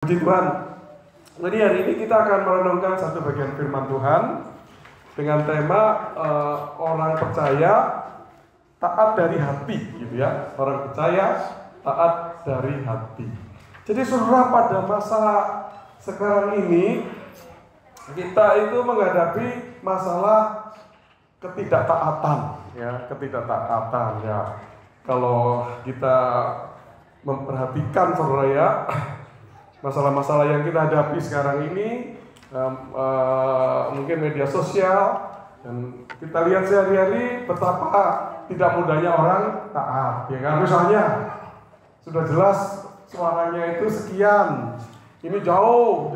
Puji Tuhan. Jadi hari ini kita akan merenungkan satu bagian firman Tuhan dengan tema orang percaya taat dari hati, gitu ya. Orang percaya taat dari hati. Jadi saudara, pada masa sekarang ini kita itu menghadapi masalah ketidaktaatan, ya, ketidaktaatan ya. Kalau kita memperhatikan saudara ya, masalah-masalah yang kita hadapi sekarang ini, mungkin media sosial, dan kita lihat sehari-hari betapa tidak mudahnya orang taat, ya kan? Misalnya sudah jelas suaranya itu sekian, ini jauh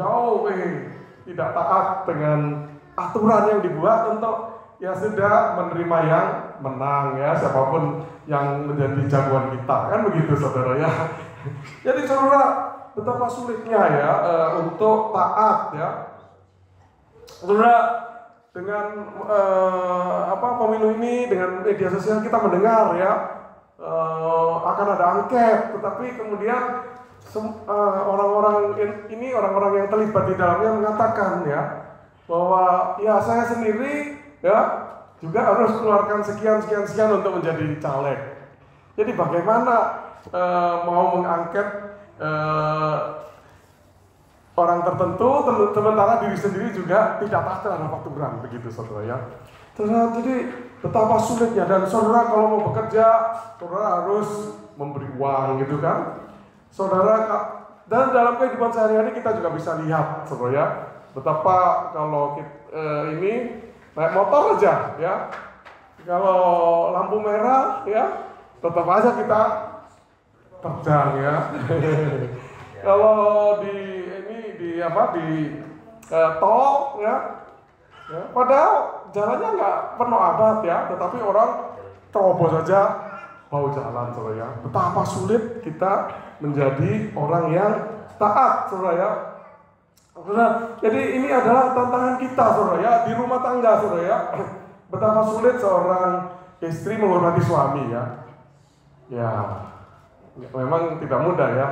tidak taat dengan aturan yang dibuat untuk ya sudah menerima yang menang, ya, siapapun yang menjadi jagoan kita, kan begitu saudara ya. Jadi saudara, betapa sulitnya ya untuk taat ya. Saudara, dengan pemilu ini, dengan media sosial kita mendengar ya akan ada angket, tetapi kemudian orang-orang yang terlibat di dalamnya mengatakan ya bahwa ya saya sendiri ya juga harus keluarkan sekian untuk menjadi caleg. Jadi bagaimana mau mengangket orang tertentu, sementara diri sendiri juga tidak taat terhadap aturan, begitu saudara ya. Jadi betapa sulitnya, dan saudara kalau mau bekerja, saudara harus memberi uang, gitu kan. Saudara, dan dalam kehidupan sehari-hari kita juga bisa lihat saudara ya, betapa kalau ini naik motor aja ya, kalau lampu merah ya tetap aja kita terjang ya. Kalau di tol ya, padahal jalannya nggak penuh abad ya, tetapi orang terobos saja mau jalan saudara ya. Betapa sulit kita menjadi orang yang taat saudara ya. Jadi ini adalah tantangan kita saudara ya, di rumah tangga saudara ya. Betapa sulit seorang istri menghormati suami ya. Ya, memang tidak mudah ya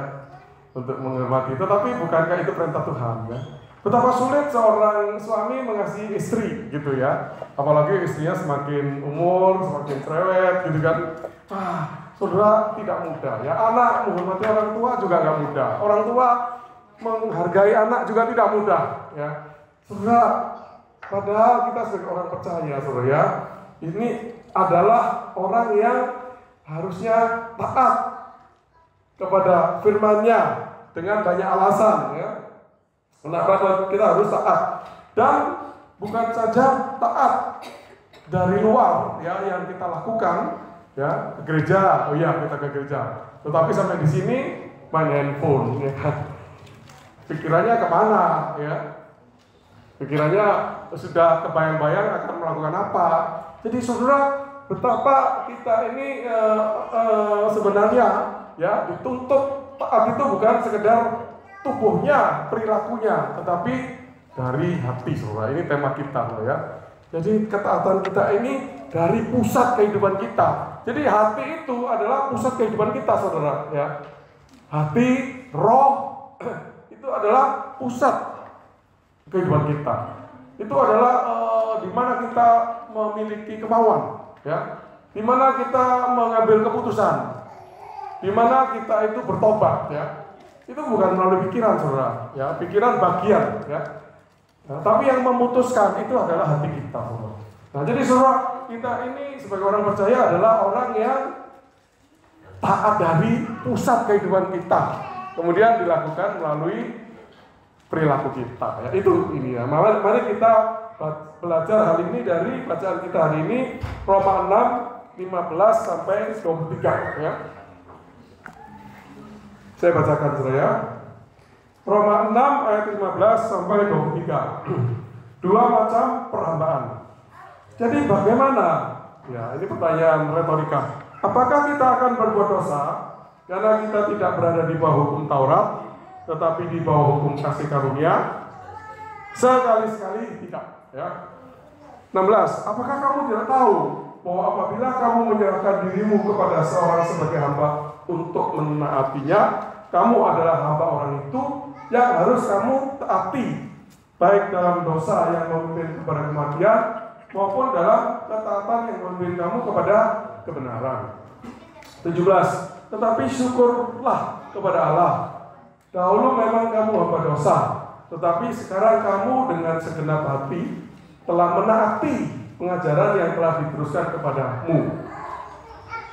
untuk menghormati itu, tapi bukankah itu perintah Tuhan ya? Betapa sulit seorang suami mengasihi istri gitu ya, apalagi istrinya semakin umur, semakin cerewet gitu kan. Saudara, tidak mudah ya. Anak menghormati orang tua juga nggak mudah. Orang tua menghargai anak juga tidak mudah ya. Saudara, padahal kita sebagai orang percaya saudara ya, ini adalah orang yang harusnya taat kepada firman-Nya dengan banyak alasan ya. Kenapa kita harus taat? Dan bukan saja taat dari luar ya yang kita lakukan ya, ke gereja, oh iya kita ke gereja. Tetapi sampai di sini main handphone ya. Pikirannya kemana ya? Pikirannya sudah kebayang-bayang akan melakukan apa. Jadi saudara, betapa kita ini sebenarnya ya dituntut taat itu bukan sekedar tubuhnya, perilakunya, tetapi dari hati saudara. Ini tema kita saudara ya. Jadi ketaatan kita ini dari pusat kehidupan kita. Jadi hati itu adalah pusat kehidupan kita saudara ya. Hati, roh itu adalah pusat kehidupan kita. Itu adalah di mana kita memiliki kemauan ya. Di mana kita mengambil keputusan, di mana kita itu bertobat ya. Itu bukan melalui pikiran saudara ya, pikiran bagian ya. Nah, tapi yang memutuskan itu adalah hati kita saudara. Nah, jadi saudara, kita ini sebagai orang percaya adalah orang yang taat dari pusat kehidupan kita, kemudian dilakukan melalui perilaku kita ya. Itu ini ya. Mari kita belajar hal ini dari bacaan kita hari ini, Roma 6 15 sampai 23 ya. Saya bacakan saudara ya. Roma 6 ayat 15 sampai 23. Dua macam perhambaan. Jadi bagaimana? Ya, ini pertanyaan retorika. Apakah kita akan berbuat dosa karena kita tidak berada di bawah hukum Taurat, tetapi di bawah hukum kasih karunia? Sekali-sekali tidak ya. 16. Apakah kamu tidak tahu bahwa apabila kamu menyerahkan dirimu kepada seorang sebagai hamba untuk menaatinya, kamu adalah hamba orang itu, yang harus kamu taati, baik dalam dosa yang memimpin kepada kematian maupun dalam ketaatan yang memimpin kamu kepada kebenaran. 17. Tetapi syukurlah kepada Allah. Dahulu memang kamu hamba dosa, tetapi sekarang kamu dengan segenap hati telah menaati pengajaran yang telah diteruskan kepadamu.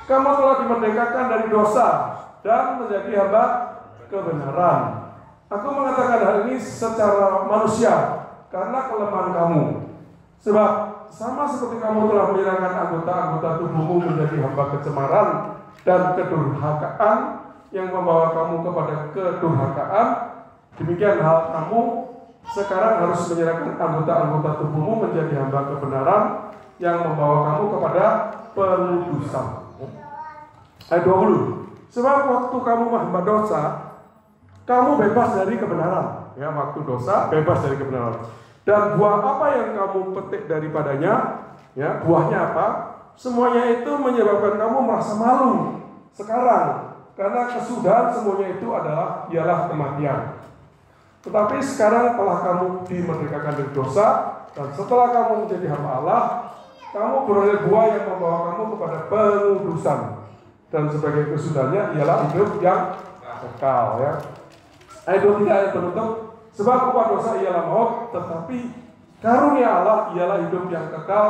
Kamu telah dimerdekakan dari dosa dan menjadi hamba kebenaran. Aku mengatakan hal ini secara manusia karena kelemahan kamu. Sebab sama seperti kamu telah menyerahkan anggota-anggota tubuhmu menjadi hamba kecemaran dan kedurhakaan yang membawa kamu kepada kedurhakaan, demikian hal kamu sekarang harus menyerahkan anggota-anggota tubuhmu menjadi hamba kebenaran yang membawa kamu kepada peludusan. Ayat 20. Sebab waktu kamu hamba dosa, kamu bebas dari kebenaran. Ya, waktu dosa bebas dari kebenaran. Dan buah apa yang kamu petik daripadanya? Ya, buahnya apa? Semuanya itu menyebabkan kamu merasa malu sekarang, karena kesudahan semuanya itu ialah kematian. Tetapi sekarang telah kamu dimerdekakan dari dosa, dan setelah kamu menjadi hamba Allah, kamu beroleh buah yang membawa kamu kepada penudusan, dan sebagai kesudahannya ialah hidup yang kekal. Ya. Ayat 23 ayat penutup. Sebab upah dosa ialah maut, tetapi karunia Allah ialah hidup yang kekal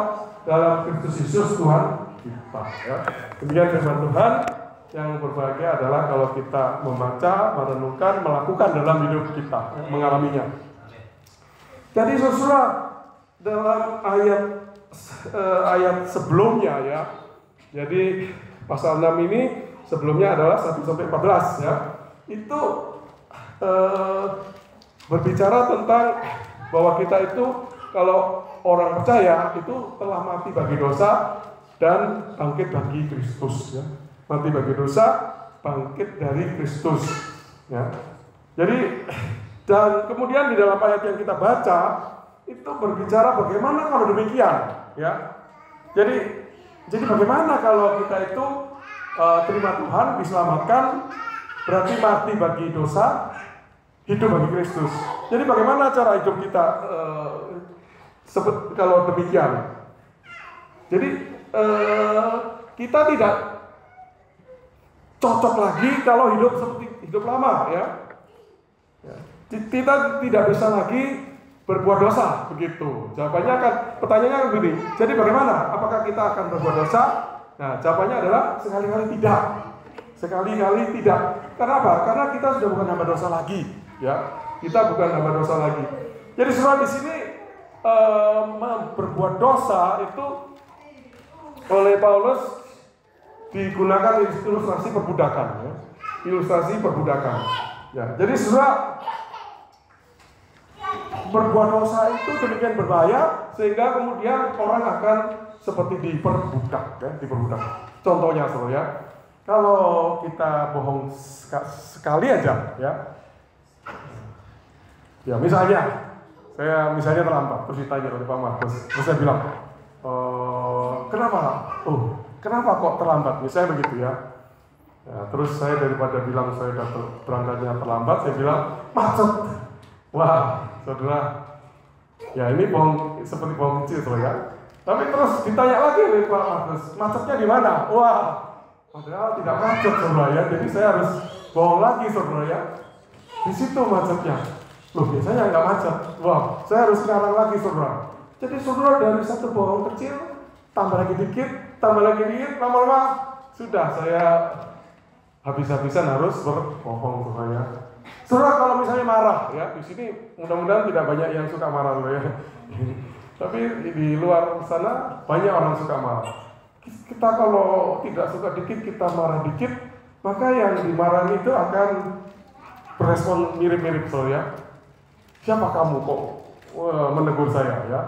dalam Kristus Yesus Tuhan kita. Ya. Demikian firman Tuhan. Yang berbahagia adalah kalau kita membaca, merenungkan, melakukan dalam hidup kita, mengalaminya. Jadi saudara, dalam ayat sebelumnya ya, jadi pasal 6 ini sebelumnya adalah 1-14 ya, itu berbicara tentang bahwa kita itu kalau orang percaya itu telah mati bagi dosa dan bangkit bagi Kristus ya. Mati bagi dosa, bangkit dari Kristus. Ya. Jadi, dan kemudian di dalam ayat yang kita baca itu berbicara bagaimana kalau demikian. Ya. Jadi bagaimana kalau kita itu terima Tuhan, diselamatkan, berarti mati bagi dosa, hidup bagi Kristus. Jadi bagaimana cara hidup kita kalau demikian? Jadi kita tidak cocok lagi kalau hidup seperti hidup lama ya. Kita tidak bisa lagi berbuat dosa begitu. Jawabannya kan, pertanyaannya begini. Jadi bagaimana? Apakah kita akan berbuat dosa? Nah, jawabannya adalah sekali-kali tidak. Sekali-kali tidak. Karena apa? Karena kita sudah bukan hamba dosa lagi, ya. Kita bukan hamba dosa lagi. Jadi saudara di sini berbuat dosa itu oleh Paulus digunakan ilustrasi perbudakan, ya. Ilustrasi perbudakan. Ya, jadi saudara berbuat dosa itu demikian berbahaya sehingga kemudian orang akan seperti diperbudak, ya, diperbudak. Contohnya saudara ya, kalau kita bohong sekali aja, ya misalnya saya terlambat, terus ditanya oleh Pak Markus, terus saya bilang, kenapa kok terlambat? Misalnya begitu ya. Terus saya daripada bilang saya berangkatnya terlambat, saya bilang macet. Wah, saudara, ya ini seperti bohong kecil saudara ya. Tapi terus ditanya lagi oleh Pak Markus, macetnya di mana? Wah, padahal tidak macet saudara ya. Jadi saya harus bohong lagi saudara ya. Di situ macetnya. Loh, biasanya nggak macet. Wah, saya harus ngarang lagi saudara. Jadi saudara dari satu bohong kecil tambah lagi dikit, lama-lama sudah saya habis-habisan harus berbohong saudara. Saudara kalau misalnya marah ya, di sini mudah-mudahan tidak banyak yang suka marah saudara ya. Tapi di luar sana banyak orang suka marah. Kita kalau tidak suka dikit, kita marah dikit, maka yang dimarahi itu akan berespon mirip-mirip saudara ya. Siapa kamu kok menegur saya ya?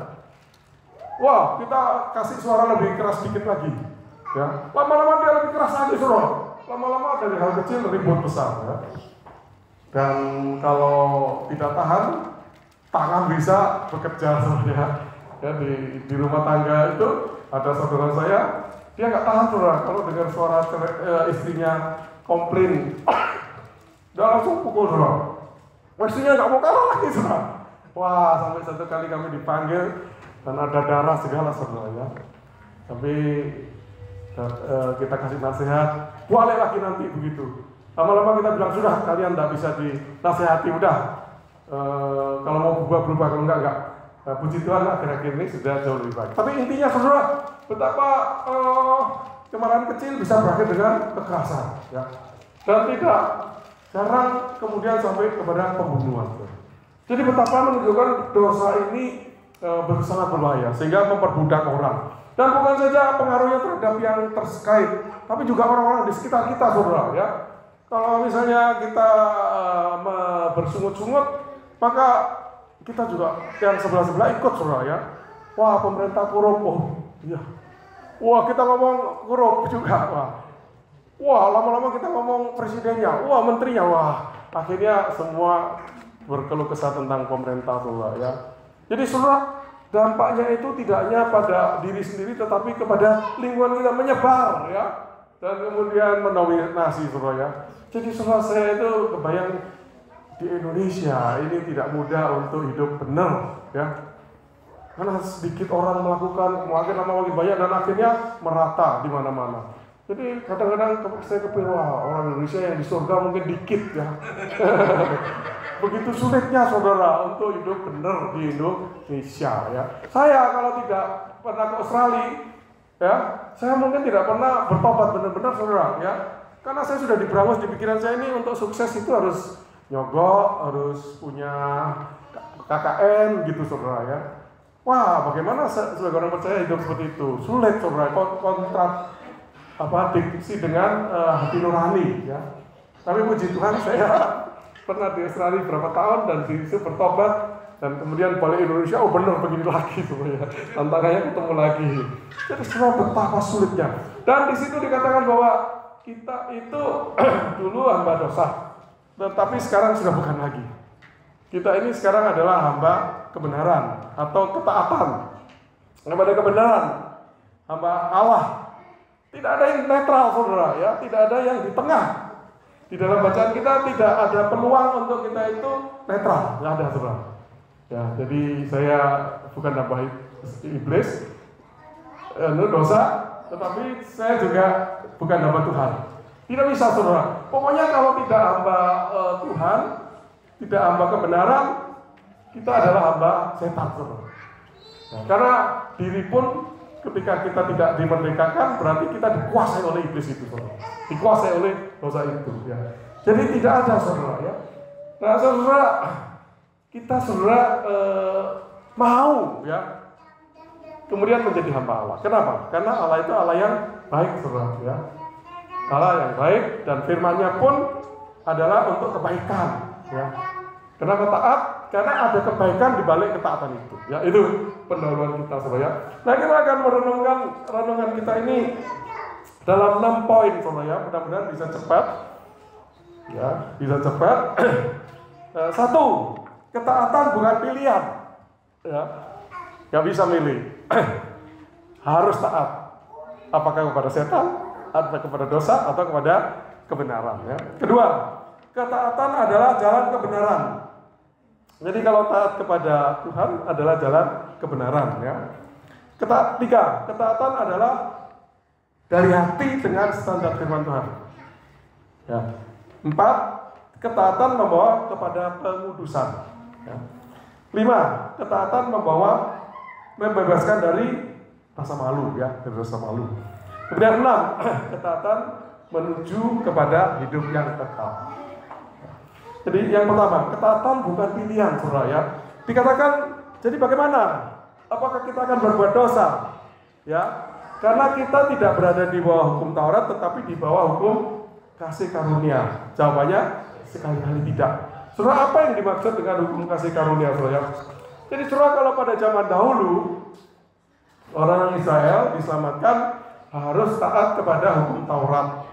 Wah, kita kasih suara lebih keras dikit lagi. Ya, lama-lama dia lebih keras lagi, saudara. Lama-lama dari hal kecil ribut besar. Ya. Dan kalau tidak tahan, tangan bisa bekerja, saudara. Ya, di rumah tangga itu ada saudara saya, dia nggak tahan, saudara. Kalau dengar suara istrinya komplain, dia langsung pukul, saudara. mestinya nggak mau kalah lagi, saudara. Wah, sampai satu kali kami dipanggil dan ada darah segala, saudara ya. Tapi kita kasih nasihat, boleh lagi nanti begitu. Lama-lama kita bilang sudah, kalian tidak bisa dinasihati, udah. Kalau mau berubah, kalau enggak. Nah, puji Tuhan akhir-akhir ini sudah jauh lebih baik. Tapi intinya saudara, betapa kemarahan kecil bisa berakhir dengan kekerasan, ya. Dan tidak jarang kemudian sampai kepada pembunuhan. Jadi betapa menunjukkan dosa ini sangat berbahaya, sehingga memperbudak orang. Dan bukan saja pengaruhnya terhadap yang terkait, tapi juga orang-orang di sekitar kita, saudara, ya. Kalau misalnya kita bersungut-sungut, maka kita juga yang sebelah-sebelah ikut, saudara ya. Wah, pemerintah korup, iya. Wah, kita ngomong korup juga, wah, lama-lama kita ngomong presidennya, wah, menterinya, wah. Akhirnya semua berkeluh kesah tentang pemerintah, saudara ya. Jadi saudara, dampaknya itu tidak hanya pada diri sendiri, tetapi kepada lingkungan kita menyebar, ya. Dan kemudian mendominasi, saudara ya. Jadi saudara, saya itu kebayang di Indonesia ini tidak mudah untuk hidup benar, ya. Karena sedikit orang melakukan, makin lama makin banyak, dan akhirnya merata di mana-mana. Jadi kadang-kadang saya kepikir, wah, orang Indonesia yang di surga mungkin dikit, ya. Begitu sulitnya, saudara, untuk hidup benar di Indonesia, ya. Saya kalau tidak pernah ke Australia, ya, saya mungkin tidak pernah bertobat benar-benar, saudara, ya. Karena saya sudah diberangus di pikiran saya ini, untuk sukses itu harus nyogok, harus punya KKN gitu, saudara ya. Wah, bagaimana sebagai orang percaya hidup seperti itu? Sulit, saudara, diksi dengan hati nurani, ya. Tapi puji Tuhan, saya pernah di Australia berapa tahun dan di situ bertobat, dan kemudian balik Indonesia, oh benar begini lagi, saudara ya. Tantangannya ketemu lagi. Jadi saudara, betapa sulitnya. Dan di situ dikatakan bahwa kita itu dulu hamba dosa, tetapi sekarang sudah bukan lagi. Kita ini sekarang adalah hamba kebenaran atau ketaatan kepada kebenaran, hamba Allah. Tidak ada yang netral, saudara ya, tidak ada yang di tengah. Di dalam bacaan kita tidak ada peluang untuk kita itu netral, nggak ada, saudara. Ya, jadi saya bukan hamba iblis, dosa, tetapi saya juga bukan hamba Tuhan. Tidak bisa, saudara. Pokoknya kalau tidak hamba Tuhan, tidak hamba kebenaran, kita adalah hamba setan, saudara. Nah, karena diri pun ketika kita tidak dimerdekakan, berarti kita dikuasai oleh iblis itu, saudara. Dikuasai oleh dosa itu, ya. Jadi tidak ada, saudara, ya. Nah, saudara, kita, saudara, mau, ya, kemudian menjadi hamba Allah. Kenapa? Karena Allah itu Allah yang baik, saudara, ya. Allah yang baik, dan firman-Nya pun adalah untuk kebaikan, ya. Kenapa taat? Karena ada kebaikan di balik ketaatan itu, ya. Itu pendahuluan kita, saudara. Nah, kita akan merenungkan renungan kita ini dalam 6 poin, saudara. Mudah-mudahan bisa cepat, ya, bisa cepat. 1, ketaatan bukan pilihan, ya. Gak bisa milih. Harus taat. Apakah kepada setan, atau kepada dosa, atau kepada kebenaran, ya. Kedua, ketaatan adalah jalan kebenaran. Jadi kalau taat kepada Tuhan adalah jalan kebenaran, ya. Ketiga, ketaatan adalah dari hati dengan standar firman Tuhan. Ya. 4, ketaatan membawa kepada pengudusan. Ya. 5, ketaatan membebaskan dari rasa malu, ya, dari rasa malu. Kemudian 6, ketaatan menuju kepada hidup yang kekal. Jadi yang pertama, ketaatan bukan pilihan, saudara ya. Dikatakan, jadi bagaimana? Apakah kita akan berbuat dosa? Ya, karena kita tidak berada di bawah hukum Taurat, tetapi di bawah hukum kasih karunia. Jawabannya sekali-kali tidak. Saudara, apa yang dimaksud dengan hukum kasih karunia, saudara? Jadi saudara, kalau pada zaman dahulu orang Israel diselamatkan harus taat kepada hukum Taurat.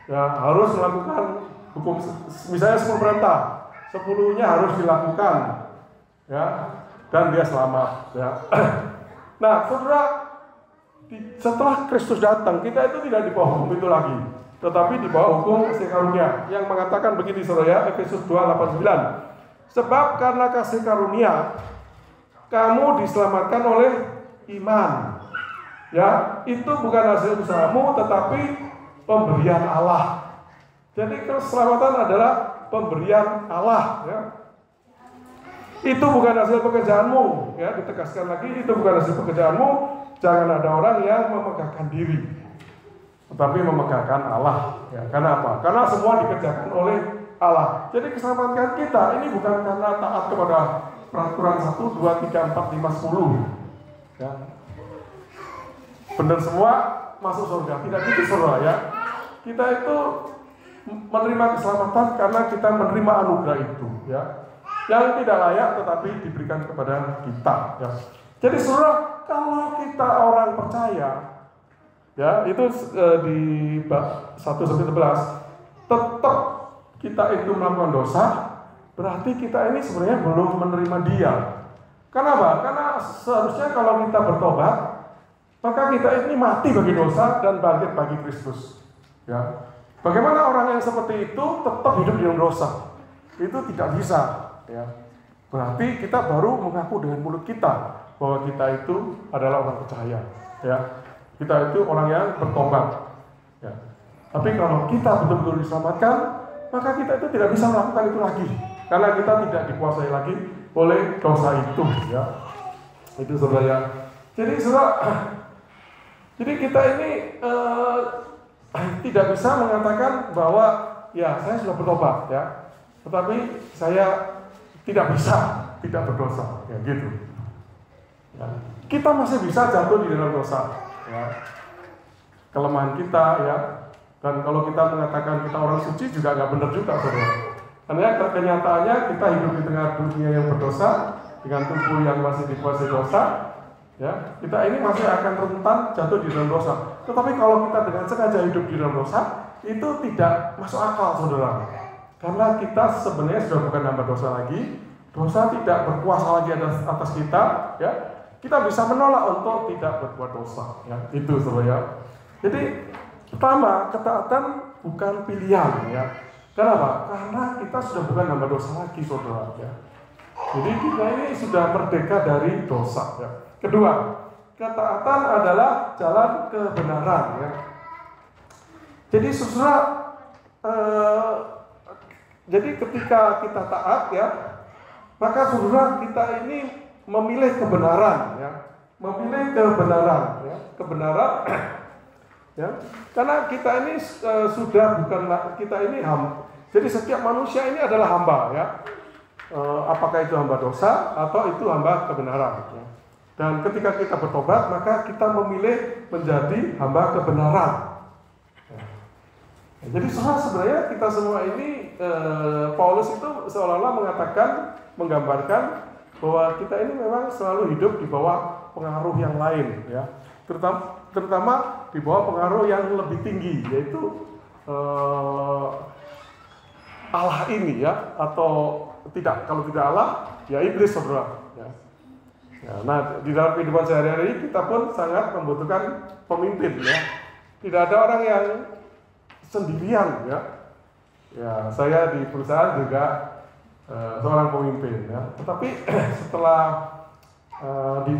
Ya, harus melakukan hukum, misalnya 10 perintah, 10-nya harus dilakukan, ya, dan dia selamat, ya. Nah, saudara, setelah Kristus datang, kita itu tidak di bawah hukum itu lagi, tetapi di bawah hukum kasih karunia, yang mengatakan begini, saudara, Efesus 2:8-9. Sebab karena kasih karunia kamu diselamatkan oleh iman. Ya, itu bukan hasil usahamu tetapi pemberian Allah. Jadi keselamatan adalah pemberian Allah, ya. Itu bukan hasil pekerjaanmu, ya, ditegaskan lagi, itu bukan hasil pekerjaanmu. Jangan ada orang yang memegahkan diri, tetapi memegahkan Allah, ya. Karena apa? Karena semua dikerjakan oleh Allah. Jadi keselamatan kita ini bukan karena taat kepada peraturan 1, 2, 3, 4, 5, 10, ya. Benar semua masuk surga, tidak gitu saudara, ya. Kita itu menerima keselamatan karena kita menerima anugerah itu, ya, yang tidak layak tetapi diberikan kepada kita, ya. Jadi saudara, kalau kita orang percaya, ya, itu di bab 1-11 tetap kita itu melakukan dosa, berarti kita ini sebenarnya belum menerima Dia. Kenapa? Karena seharusnya kalau kita bertobat, maka kita ini mati bagi dosa dan bangkit bagi Kristus, ya. Bagaimana orang yang seperti itu tetap hidup di dalam dosa? Itu tidak bisa, ya. Berarti kita baru mengaku dengan mulut kita bahwa kita itu adalah orang percaya, ya. Kita itu orang yang bertobat, ya. Tapi kalau kita betul-betul diselamatkan, maka kita itu tidak bisa melakukan itu lagi, karena kita tidak dikuasai lagi oleh dosa itu, ya. Itu saudara. Jadi saudara, jadi kita ini tidak bisa mengatakan bahwa ya saya sudah bertobat, ya, tetapi saya tidak bisa tidak berdosa, ya, gitu. Ya. Kita masih bisa jatuh di dalam dosa, ya. Kelemahan kita, ya. Dan kalau kita mengatakan kita orang suci juga nggak benar juga, saudara. Karena kenyataannya kita hidup di tengah dunia yang berdosa dengan tubuh yang masih dikuasai dosa. Ya, kita ini masih akan rentan jatuh di dalam dosa. Tetapi kalau kita dengan sengaja hidup di dalam dosa, itu tidak masuk akal, saudara. Karena kita sebenarnya sudah bukan hamba dosa lagi. Dosa tidak berkuasa lagi atas kita, ya. Kita bisa menolak untuk tidak berbuat dosa, ya. Itu, saudara. Jadi pertama, ketaatan bukan pilihan, ya. Kenapa? Karena kita sudah bukan hamba dosa lagi, saudara, ya. Jadi kita ini sudah merdeka dari dosa, ya. Kedua, ketaatan adalah jalan kebenaran, ya. Jadi saudara, jadi ketika kita taat, ya, maka saudara kita ini memilih kebenaran, ya, memilih kebenaran, ya, kebenaran, ya. Karena kita ini sudah bukan kita ini hamba. Jadi setiap manusia ini adalah hamba, ya. Apakah itu hamba dosa atau itu hamba kebenaran, ya. Dan ketika kita bertobat, maka kita memilih menjadi hamba kebenaran. Ya. Jadi sebenarnya kita semua ini, Paulus itu seolah-olah menggambarkan bahwa kita ini memang selalu hidup di bawah pengaruh yang lain, ya. Terutama di bawah pengaruh yang lebih tinggi, yaitu Allah ini, ya, atau kalau tidak Allah, ya iblis, saudara. Ya. Ya, nah, di dalam kehidupan sehari-hari kita pun sangat membutuhkan pemimpin, ya. Tidak ada orang yang sendirian, ya. Ya, saya di perusahaan juga seorang pemimpin, ya. Tetapi setelah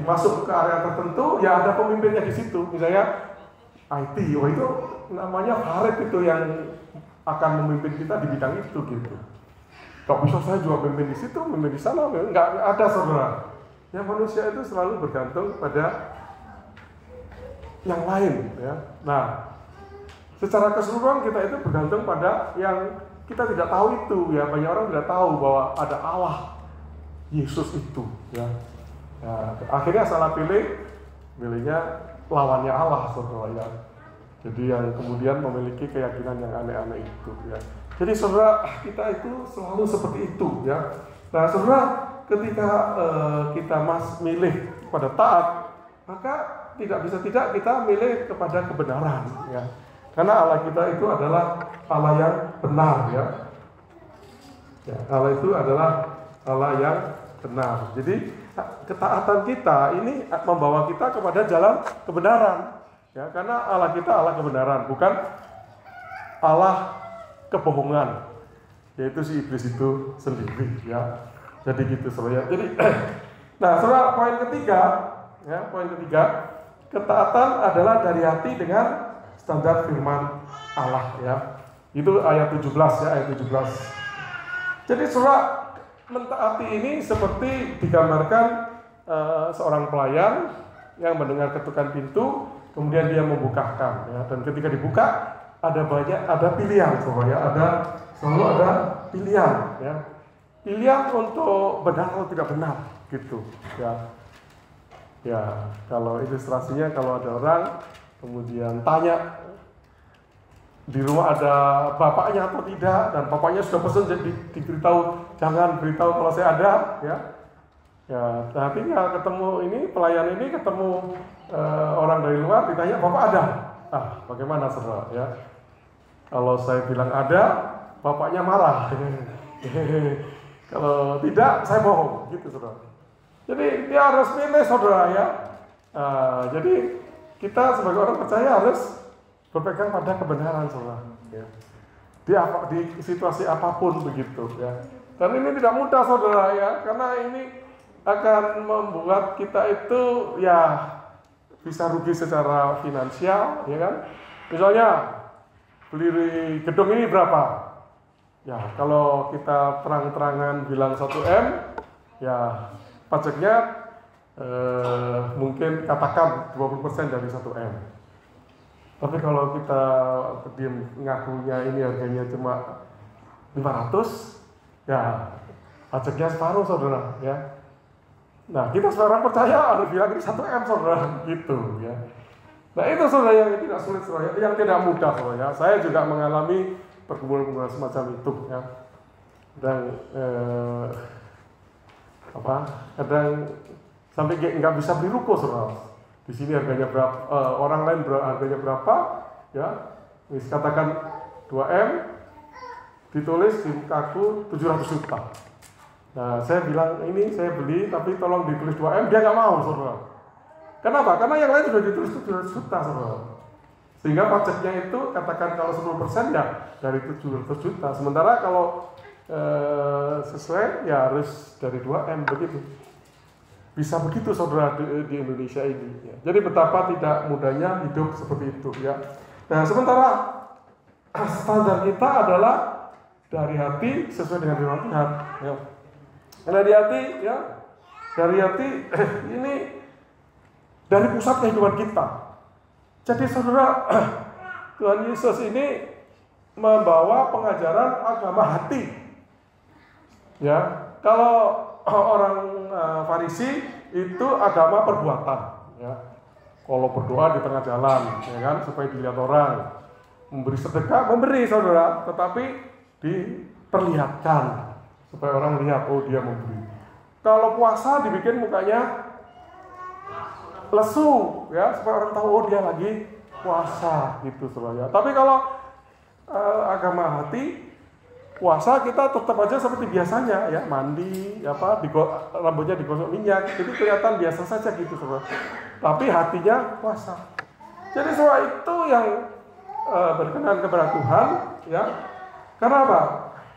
masuk ke area tertentu, ya ada pemimpinnya di situ. Misalnya IT, itu namanya Farid itu yang akan memimpin kita di bidang itu, gitu. Gak bisa saya juga memimpin di situ, memimpin di sana, nggak ada, saudara. Ya, manusia itu selalu bergantung pada yang lain, ya. Nah, secara keseluruhan kita itu bergantung pada yang kita tidak tahu itu, ya. Banyak orang tidak tahu bahwa ada Allah, Yesus itu, ya. Ya, akhirnya salah pilihnya lawannya Allah, saudara, ya. Jadi yang kemudian memiliki keyakinan yang aneh-aneh itu, ya. Jadi saudara, kita itu selalu seperti itu, ya. Nah, saudara, ketika kita milih kepada taat, maka tidak bisa tidak kita milih kepada kebenaran, ya. Karena Allah kita itu adalah Allah yang benar, ya. Ya, Allah itu adalah Allah yang benar. Jadi ketaatan kita ini membawa kita kepada jalan kebenaran, ya. Karena Allah kita Allah kebenaran, bukan Allah kebohongan, yaitu si iblis itu sendiri, ya. Jadi gitu saudara. Jadi nah saudara, poin ketiga, ketaatan adalah dari hati dengan standar firman Allah ya. Itu ayat 17 ya, ayat 17. Jadi saudara, mentaati ini seperti digambarkan seorang pelayan yang mendengar ketukan pintu, kemudian dia membukakan ya, dan ketika dibuka ada pilihan saudara ya, selalu ada pilihan ya. Pilihan untuk benar atau tidak benar gitu ya. Ya, kalau ilustrasinya, kalau ada orang kemudian tanya di rumah ada bapaknya atau tidak, dan bapaknya sudah pesan jadi diberitahu jangan beritahu kalau saya ada ya. Ya, nanti ketemu ini pelayan ini ketemu orang dari luar ditanya bapak ada. Bagaimana saudara ya? Kalau saya bilang ada, bapaknya marah. Kalau tidak, saya bohong gitu saudara. Jadi dia harus milih saudara ya. Jadi kita sebagai orang percaya harus berpegang pada kebenaran saudara ya. Di situasi apapun begitu ya. Dan ini tidak mudah saudara ya, karena ini akan membuat kita itu ya bisa rugi secara finansial ya kan. Misalnya beli gedung ini berapa? Ya kalau kita terang-terangan bilang 1M ya pajaknya mungkin katakan 20% dari 1M. Tapi kalau kita diam ngakunya ini harganya cuma 500, ya pajaknya separuh saudara ya. Nah kita sekarang percaya harus bilang ini 1M saudara gitu ya. Nah itu saudara yang tidak sulit saudara, yang tidak mudah saudara ya. Saya juga mengalami pergumulan semacam itu ya. Dan kadang sampai nggak bisa beli ruko saudara. Di sini harganya berapa, orang lain harganya berapa ya, katakan 2M, ditulis di mukaku 700 juta. Nah saya bilang ini saya beli tapi tolong ditulis 2M, dia nggak mau saudara. Kenapa? Karena yang lain sudah ditulis 700 juta saudara. Sehingga pajaknya itu katakan kalau 10% ya dari 700 juta. Sementara kalau sesuai ya harus dari 2M begitu. Bisa begitu saudara di Indonesia ini ya. Jadi betapa tidak mudahnya hidup seperti itu ya. Nah sementara standar kita adalah dari hati sesuai dengan firman Tuhan ya. Dari hati ya, dari hati ini dari pusat kehidupan kita. Jadi saudara, Tuhan Yesus ini membawa pengajaran agama hati ya. Kalau orang Farisi itu agama perbuatan ya. Kalau berdoa di tengah jalan ya kan, supaya dilihat orang. Memberi sedekah, memberi saudara, tetapi diperlihatkan supaya orang lihat oh dia memberi. Kalau puasa dibikin mukanya lesu ya, supaya orang tahu oh dia lagi puasa gitu saudara. Tapi kalau agama hati, puasa kita tetap aja seperti biasanya ya, mandi rambutnya digosok minyak, jadi kelihatan biasa saja gitu saudara. Tapi hatinya puasa. Jadi semua itu yang berkenan kepada Tuhan ya. Karena apa?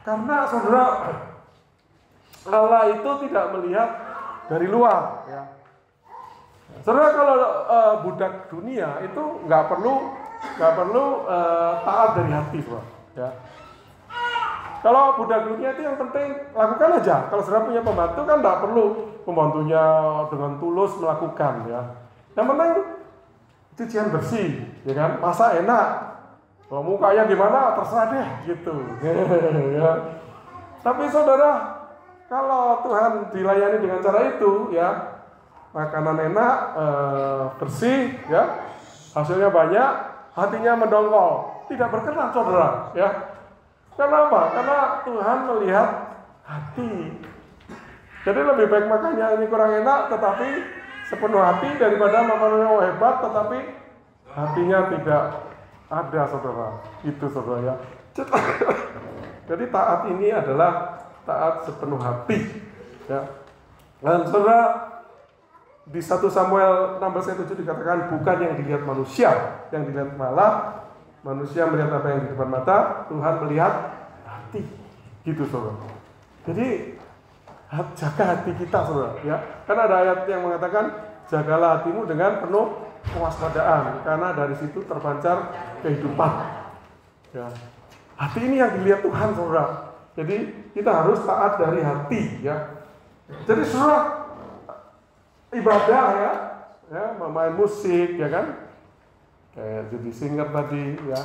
Karena saudara, Allah itu tidak melihat dari luar ya. Saudara, kalau budak dunia itu nggak perlu taat dari hati saudara ya. Kalau budak dunia itu yang penting lakukan aja. Kalau saudara punya pembantu kan nggak perlu pembantunya dengan tulus melakukan ya. Yang penting cucian bersih, ya kan? Masak enak. Kalau mukanya gimana terserah deh gitu. Ya. Tapi saudara, kalau Tuhan dilayani dengan cara itu ya, makanan enak, bersih ya, hasilnya banyak, hatinya mendongkol, tidak berkenan saudara ya. Kenapa? Karena Tuhan melihat hati. Jadi lebih baik makannya ini kurang enak tetapi sepenuh hati daripada makanannya hebat tetapi hatinya tidak ada saudara. Itu saudara ya. Jadi taat ini adalah taat sepenuh hati ya. Dan saudara, di 1 Samuel 16 ayat 7 dikatakan bukan yang dilihat manusia, yang dilihat malah manusia melihat apa yang di depan mata, Tuhan melihat hati. Gitu saudara. Jadi jaga hati kita, saudara. Ya, kan ada ayat yang mengatakan jagalah hatimu dengan penuh kewaspadaan, karena dari situ terpancar kehidupan. Ya, hati ini yang dilihat Tuhan, saudara. Jadi kita harus taat dari hati, ya. Jadi saudara ibadah ya, main musik, ya kan, kayak jadi singer tadi, ya.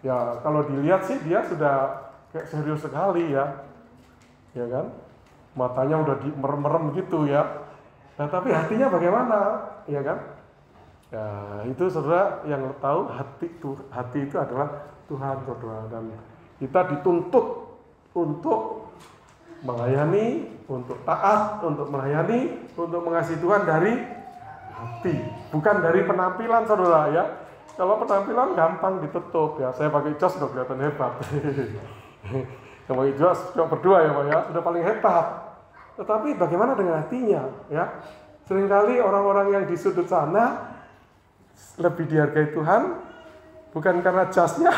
Ya kalau dilihat sih dia sudah kayak serius sekali, ya kan. Matanya udah merem-merem gitu ya. Nah, tapi hatinya bagaimana? Ya kan? Ya, itu saudara yang tahu hati itu adalah Tuhan, saudara. Dan kita dituntut untuk melayani, untuk taat, untuk melayani, untuk mengasihi Tuhan dari hati, bukan dari penampilan, saudara ya. Kalau penampilan gampang ditutup ya. Saya pakai jas sudah kelihatan hebat. Kalau pakai jas berdua ya Pak ya, sudah paling hebat. Tetapi bagaimana dengan hatinya, ya? Seringkali orang-orang yang di sudut sana lebih dihargai Tuhan, bukan karena jasnya,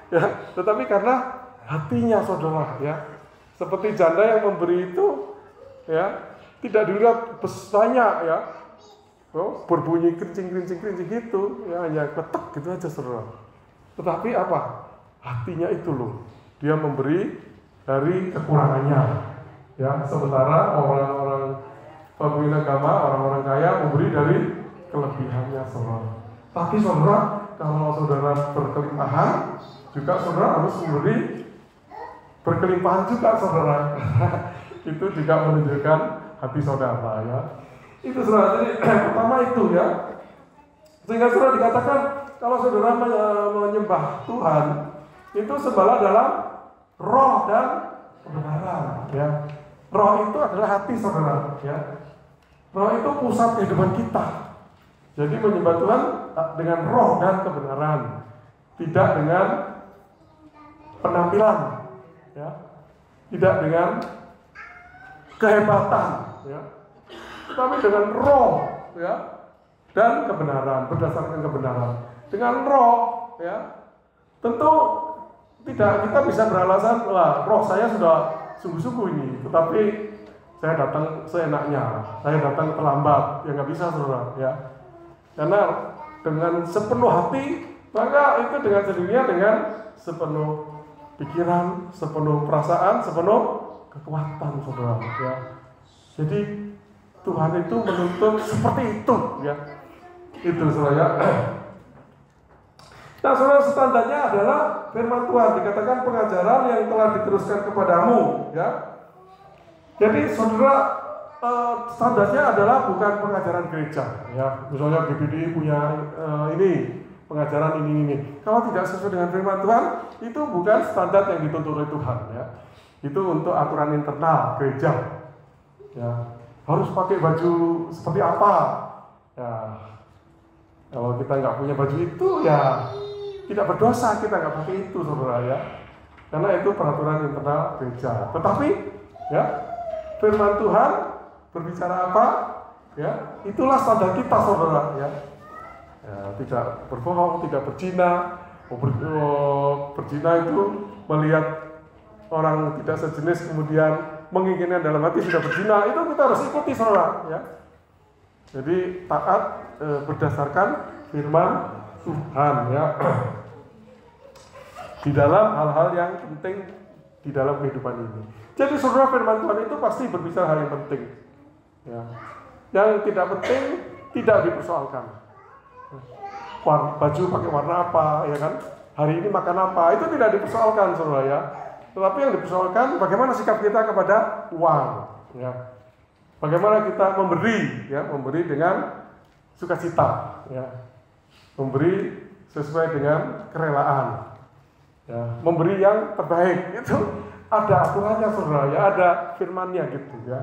ya, tetapi karena hatinya, saudara, ya. Seperti janda yang memberi itu, ya, tidak dilihat banyak, ya, berbunyi kerincing gitu, ya, hanya ketek gitu aja, saudara. Tetapi apa? Hatinya itu loh, dia memberi dari kekurangannya. Ya, sementara orang-orang pemimpin agama, orang-orang kaya memberi dari kelebihannya, saudara. Tapi saudara, kalau saudara berkelimpahan, juga saudara harus memberi berkelimpahan juga, saudara. Itu juga menunjukkan hati saudara, ya. Itu saudara. Jadi pertama itu, ya. Sehingga saudara dikatakan kalau saudara menyembah Tuhan, itu sembahlah dalam roh dan kebenaran, ya. Roh itu adalah hati, saudara, ya. Roh itu pusat kehidupan kita. Jadi menyembah Tuhan dengan roh dan kebenaran, tidak dengan penampilan, ya. Tidak dengan kehebatan, ya. Tetapi dengan roh, ya, dan kebenaran, berdasarkan kebenaran. Dengan roh, ya. Tentu tidak kita bisa beralasan, wah, roh saya sudah sungguh-sungguh ini, tetapi saya datang seenaknya, saya datang terlambat, ya nggak bisa, saudara, ya. Karena dengan sepenuh hati, maka itu dengan sendirinya dengan sepenuh pikiran, sepenuh perasaan, sepenuh kekuatan, saudara, ya. Jadi Tuhan itu menuntut seperti itu, ya. Itu, saudara. Nah, saudara, standarnya adalah firman Tuhan, dikatakan pengajaran yang telah diteruskan kepadamu, ya. Jadi saudara, standarnya adalah bukan pengajaran gereja, ya. Misalnya GPD punya ini pengajaran ini. Kalau tidak sesuai dengan firman Tuhan, itu bukan standar yang dituntut oleh Tuhan, ya. Itu untuk aturan internal gereja, ya. Harus pakai baju seperti apa, ya. Kalau kita nggak punya baju itu, ya tidak berdosa, kita nggak pakai itu, saudara, ya. Karena itu peraturan internal gereja. Tetapi, ya, firman Tuhan berbicara apa, ya, itulah standar kita, saudara, ya. Ya, tidak berbohong, tidak berzina. Berzina itu melihat orang tidak sejenis kemudian menginginkan dalam hati sudah berzina, itu kita harus ikuti, saudara, ya. Jadi taat berdasarkan firman Tuhan, ya. Di dalam hal-hal yang penting di dalam kehidupan ini. Jadi saudara, firman Tuhan itu pasti berbicara hal yang penting, ya. Yang tidak penting tidak dipersoalkan. Baju pakai warna apa, ya kan? Hari ini makan apa, itu tidak dipersoalkan, saudara, ya. Tetapi yang dipersoalkan bagaimana sikap kita kepada uang, ya. Bagaimana kita memberi, ya, memberi dengan sukacita, ya. Memberi sesuai dengan kerelaan. Ya, memberi yang terbaik itu ada aturannya, saudara, ya, ada firmannya gitu, ya.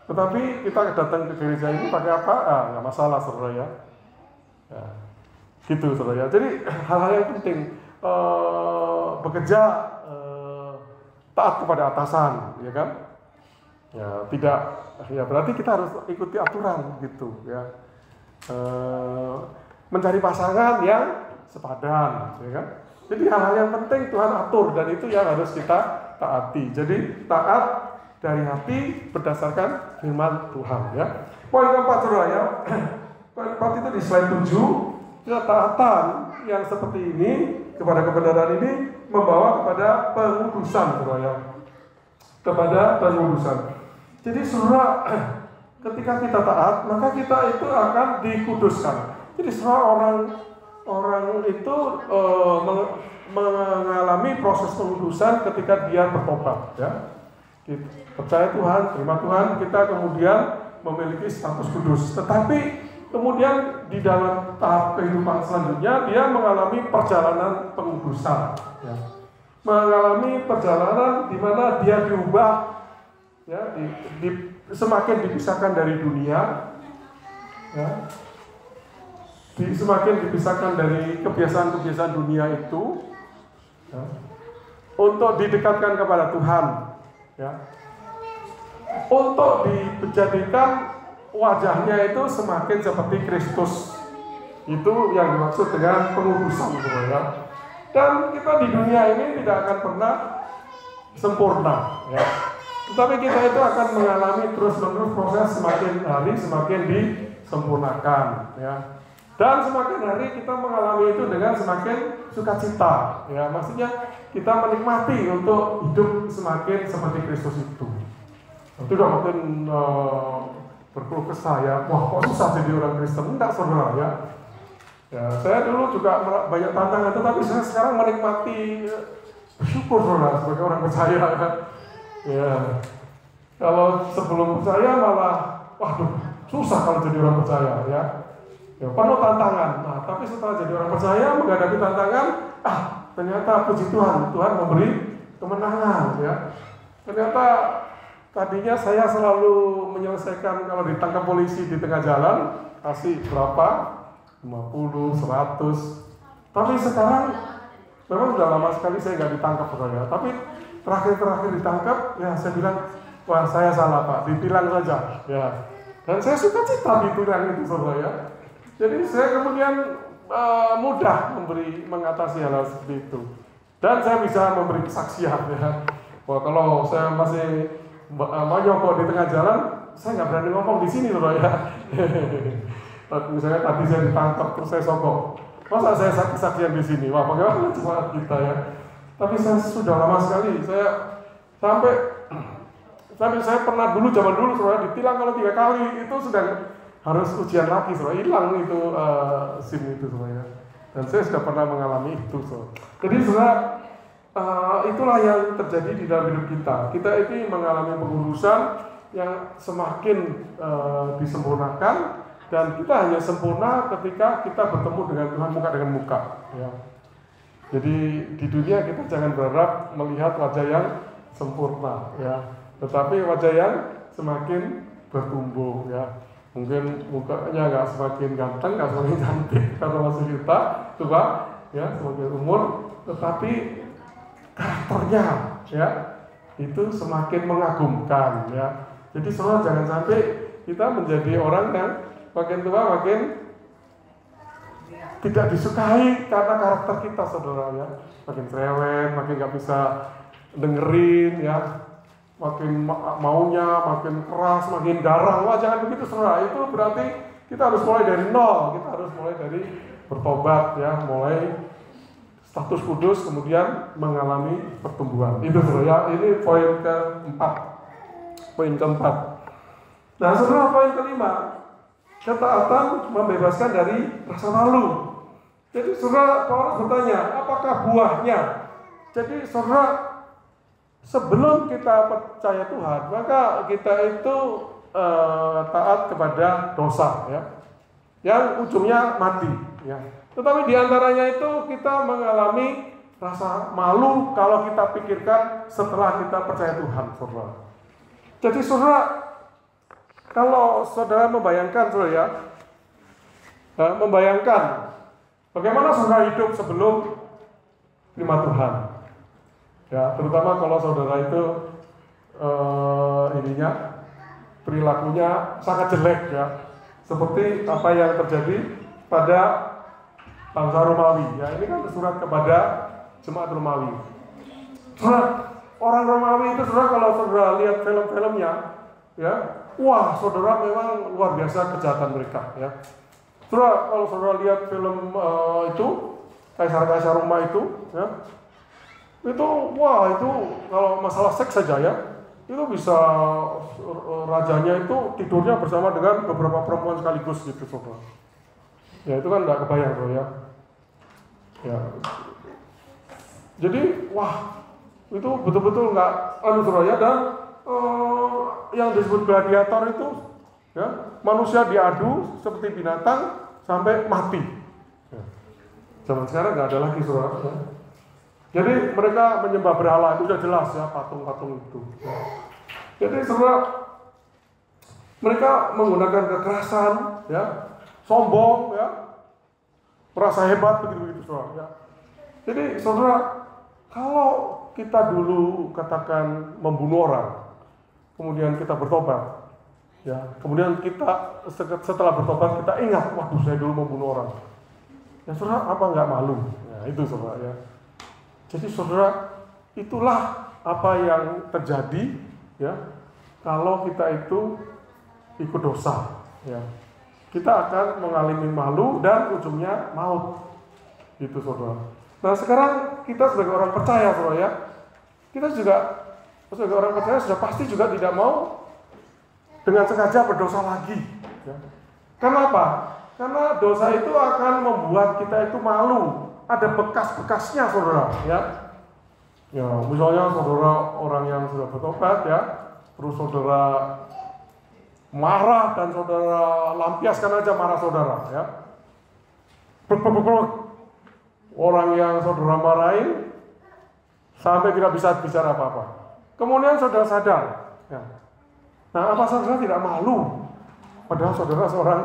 Tetapi kita datang ke gereja ini pakai apa? Nggak masalah, saudara, ya. Ya, gitu, saudara, ya. Jadi hal-hal yang penting, bekerja taat kepada atasan, ya kan? Ya, tidak, ya berarti kita harus ikuti aturan, gitu, ya. Mencari pasangan yang sepadan, ya kan? Jadi hal-hal yang penting Tuhan atur dan itu yang harus kita taati. Jadi taat dari hati berdasarkan firman Tuhan ya. Poin keempat saudara ya. Poin keempat itu di slide 7. Ketaatan yang seperti ini kepada kebenaran ini membawa kepada pengudusan saudara ya. Kepada pengudusan. Jadi saudara, ketika kita taat, maka kita itu akan dikuduskan. Jadi saudara, orang itu mengalami proses pengudusan ketika dia bertobat ya. Kita percaya Tuhan, terima Tuhan, kita kemudian memiliki status kudus. Tetapi kemudian di dalam tahap kehidupan selanjutnya dia mengalami perjalanan pengudusan ya. Mengalami perjalanan di mana dia diubah ya, semakin dipisahkan dari dunia ya. Semakin dipisahkan dari kebiasaan-kebiasaan dunia itu ya, untuk didekatkan kepada Tuhan ya, untuk dijadikan wajahnya itu semakin seperti Kristus. Itu yang dimaksud dengan pengudusan ya. Dan kita di dunia ini tidak akan pernah sempurna ya. Tetapi kita itu akan mengalami terus-menerus proses semakin hari semakin disempurnakan ya. Dan semakin hari kita mengalami itu dengan semakin sukacita ya, maksudnya kita menikmati untuk hidup semakin seperti Kristus itu. Tidak mungkin berkeluh kesah ya, wah kok susah jadi orang Kristen. Enggak saudara ya. Ya, saya dulu juga banyak tantangan, tetapi saya sekarang menikmati, bersyukur saudara sebagai orang percaya ya. Ya. Kalau sebelum percaya malah, waduh susah kalau jadi orang percaya ya. Ya, penuh tantangan. Nah, tapi setelah jadi orang percaya menghadapi tantangan, ternyata puji Tuhan, Tuhan memberi kemenangan ya. Ternyata tadinya saya selalu menyelesaikan kalau ditangkap polisi di tengah jalan, kasih berapa? 50, 100. Tapi sekarang memang sudah lama sekali saya nggak ditangkap saudara. Tapi terakhir ditangkap, ya saya bilang, wah saya salah Pak, ditilang saja. Ya. Dan saya suka cita ditilang itu saudara ya. Jadi saya kemudian mudah mengatasi hal seperti itu. Dan saya bisa memberi kesaksian ya. Wah kalau saya masih nyokok di tengah jalan, saya nggak berani ngomong di sini saudara ya. Misalnya tadi saya ditangkap terus saya sogok, masa saya kesaksian di sini? Wah bagaimana jemaat kita ya. Tapi saya sudah lama sekali, saya saya pernah zaman dulu saudara ditilang kalau 3 kali itu sudah harus ujian lagi saudara, hilang itu SIM itu saudara. Dan saya sudah pernah mengalami itu saudara. Jadi saudara, itulah yang terjadi di dalam hidup kita. Kita ini mengalami pengurusan yang semakin disempurnakan. Dan kita hanya sempurna ketika kita bertemu dengan Tuhan muka dengan muka ya. Jadi di dunia kita jangan berharap melihat wajah yang sempurna ya, tetapi wajah yang semakin bertumbuh ya. Mungkin mukanya nggak semakin ganteng, nggak semakin cantik karena masih kita tua ya, semakin umur, tetapi karakternya ya itu semakin mengagumkan ya. Jadi saudara jangan sampai kita menjadi orang yang makin tua makin tidak disukai karena karakter kita saudara ya, makin cerewet, makin nggak bisa dengerin ya, makin maunya makin keras, makin garang. Wah jangan begitu saudara, itu berarti kita harus mulai dari nol, kita harus mulai dari bertobat ya, mulai status kudus kemudian mengalami pertumbuhan. Itu saudara, ini poin keempat. Nah saudara, poin kelima, ketaatan membebaskan dari rasa malu. Jadi saudara, Paulus bertanya, apakah buahnya? Jadi saudara, sebelum kita percaya Tuhan, maka kita itu taat kepada dosa ya, yang ujungnya mati ya. Tetapi diantaranya itu kita mengalami rasa malu kalau kita pikirkan setelah kita percaya Tuhan saudara. Jadi saudara, kalau saudara membayangkan saudara ya, membayangkan bagaimana saudara hidup sebelum terima Tuhan, ya terutama kalau saudara itu perilakunya sangat jelek ya, seperti apa yang terjadi pada bangsa Romawi. Ya ini kan surat kepada jemaat Romawi. Surat orang Romawi itu saudara, kalau saudara lihat film-filmnya, ya, wah saudara memang luar biasa kejahatan mereka, ya. Saudara, kalau saudara lihat film itu Kaisar-Kaisar Roma itu, ya, itu wah itu kalau masalah seks saja ya, itu bisa rajanya itu tidurnya bersama dengan beberapa perempuan sekaligus gitu saudara. Ya itu kan nggak kebayang saudara ya. Ya. Jadi wah itu betul-betul nggak saudara ya. Dan yang disebut gladiator itu, ya, manusia diadu seperti binatang sampai mati. Ya. Zaman sekarang nggak ada lagi saudara. Ya. Jadi mereka menyembah berhala, itu sudah jelas ya, patung-patung itu. Ya. Jadi saudara, mereka menggunakan kekerasan, ya, sombong, ya, merasa hebat begitu saudara. Ya. Jadi saudara, kalau kita dulu katakan membunuh orang, kemudian kita bertobat, ya, kemudian kita setelah bertobat kita ingat, waduh saya dulu membunuh orang, ya saudara, apa nggak malu? Ya, itu saudara ya. Jadi saudara, itulah apa yang terjadi, ya, kalau kita itu ikut dosa, ya. Kita akan mengalami malu dan ujungnya maut, gitu saudara. Nah sekarang kita sebagai orang percaya saudara ya, kita juga sebagai orang percaya sudah pasti juga tidak mau dengan sengaja berdosa lagi, ya. Kenapa? Karena dosa itu akan membuat kita itu malu. Ada bekas-bekasnya saudara, ya. Ya, misalnya saudara orang yang sudah bertobat, ya, terus saudara marah dan saudara lampiaskan aja marah saudara, ya. Orang yang saudara marahin sampai tidak bisa bicara apa-apa. Kemudian saudara sadar, ya. Nah, apa saudara tidak malu? Padahal saudara seorang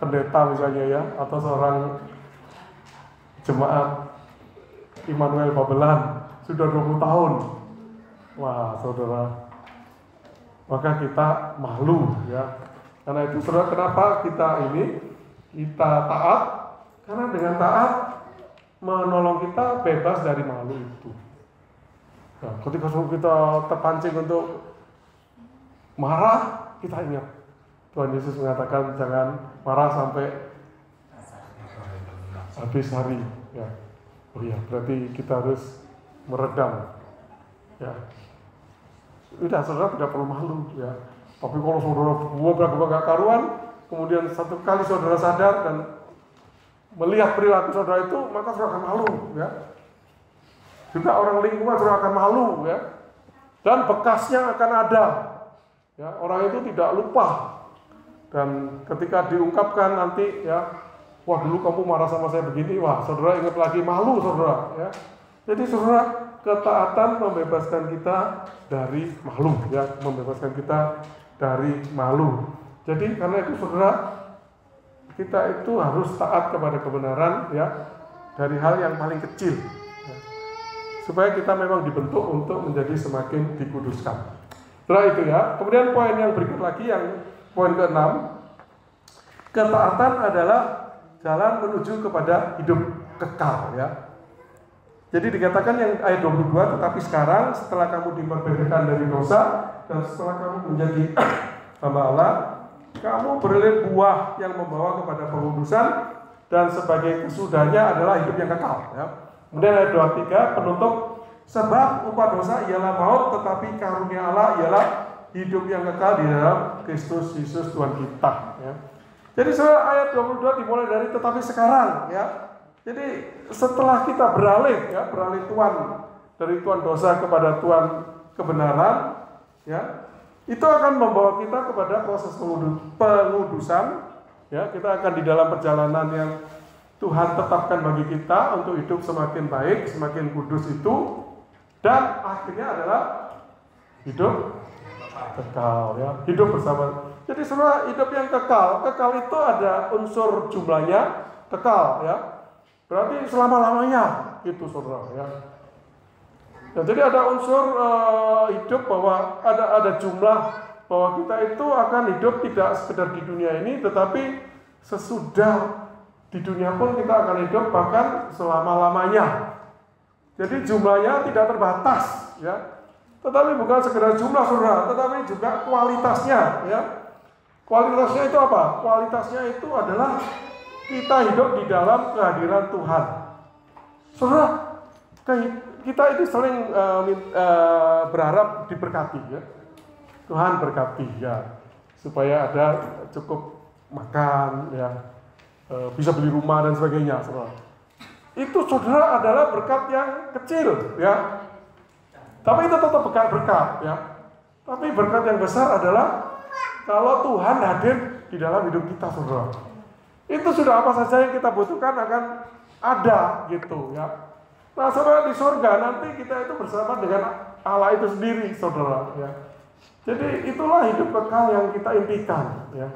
pendeta misalnya ya, atau seorang jemaat Immanuel Babelan sudah 20 tahun. Wah, saudara, maka kita malu ya. Karena itu saudara, kenapa kita taat? Karena dengan taat menolong kita bebas dari malu itu. Nah, ketika kita terpancing untuk marah, kita ingat Tuhan Yesus mengatakan jangan marah sampai habis hari, ya. Oh iya, berarti kita harus meredam, ya. Udah, saudara tidak perlu malu, ya. Tapi kalau saudara gak karuan, kemudian satu kali saudara sadar dan melihat perilaku saudara itu, maka saudara akan malu, ya. Juga orang lingkungan saudara akan malu, ya. Dan bekasnya akan ada, ya. Orang itu tidak lupa. Dan ketika diungkapkan nanti, ya, wah dulu kamu marah sama saya begini, wah saudara ingat lagi, malu saudara, ya. Jadi saudara, ketaatan membebaskan kita dari malu, ya, membebaskan kita dari malu. Jadi karena itu saudara, kita itu harus taat kepada kebenaran, ya, dari hal yang paling kecil, ya, supaya kita memang dibentuk untuk menjadi semakin dikuduskan. Setelah itu ya, kemudian poin yang berikut lagi, yang poin ke-6, ketaatan adalah jalan menuju kepada hidup kekal, ya. Jadi dikatakan yang ayat 22, tetapi sekarang setelah kamu dimerdekakan dari dosa dan setelah kamu menjadi hamba Allah, kamu beroleh buah yang membawa kepada pengudusan dan sebagai kesudahnya adalah hidup yang kekal, ya. Kemudian ayat 23, penutup, sebab upah dosa ialah maut, tetapi karunia Allah ialah hidup yang kekal di dalam Kristus Yesus Tuhan kita, ya. Jadi ayat 22 dimulai dari tetapi sekarang, ya. Jadi setelah kita beralih, ya, beralih Tuhan dari Tuhan dosa kepada Tuhan kebenaran, ya, itu akan membawa kita kepada proses pengudusan, ya. Kita akan di dalam perjalanan yang Tuhan tetapkan bagi kita untuk hidup semakin baik, semakin kudus itu, dan akhirnya adalah hidup kekal, ya, hidup bersama. Jadi semua hidup yang kekal itu ada unsur jumlahnya kekal, ya. Berarti selama-lamanya itu saudara, ya. Ya, jadi ada unsur hidup bahwa ada jumlah bahwa kita itu akan hidup tidak sekedar di dunia ini, tetapi sesudah di dunia pun kita akan hidup bahkan selama-lamanya. Jadi jumlahnya tidak terbatas, ya. Tetapi bukan sekedar jumlah, saudara, tetapi juga kualitasnya, ya. Kualitasnya itu apa? Kualitasnya itu adalah kita hidup di dalam kehadiran Tuhan. Saudara, kita itu sering berharap diberkati, ya. Tuhan berkati, ya, supaya ada cukup makan, ya, bisa beli rumah dan sebagainya, saudara. Itu, saudara, adalah berkat yang kecil, ya. Tapi itu tetap berkat, ya. Tapi berkat yang besar adalah kalau Tuhan hadir di dalam hidup kita, saudara. Itu sudah apa saja yang kita butuhkan akan ada, gitu, ya. Nah, saudara, di surga nanti kita itu bersama dengan Allah itu sendiri, saudara, ya. Jadi itulah hidup kekal yang kita impikan, ya.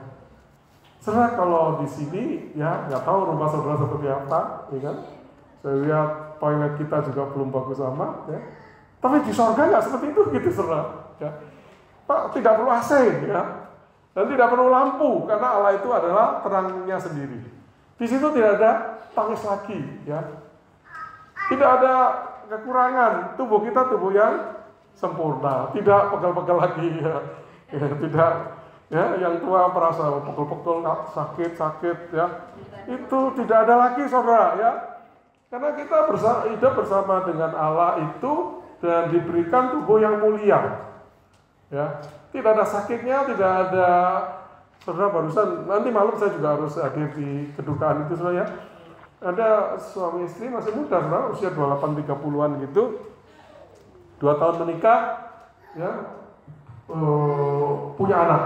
Saudara, kalau di sini, ya, nggak tahu rumah saudara seperti apa, ya kan? Saya lihat toilet kita juga belum bagus amat, ya. Tapi di surga nggak seperti itu, gitu, saudara, ya. Pak, tidak perlu AC, ya. Dan tidak perlu lampu, karena Allah itu adalah terangnya sendiri. Di situ tidak ada tangis lagi, ya. Tidak ada kekurangan. Tubuh kita tubuh yang sempurna, tidak pegel-pegel lagi, ya. Ya, tidak, ya, yang tua merasa pegel-pegel, sakit, ya. Itu tidak ada lagi, saudara, ya. Karena kita hidup bersama dengan Allah itu dan diberikan tubuh yang mulia, ya. Tidak ada sakitnya, tidak ada, saudara, barusan nanti malam saya juga harus hadir di kedukaan itu, saudara, ya. Ada suami istri masih muda, saudara, usia 28-30-an gitu, 2 tahun menikah, ya, punya anak,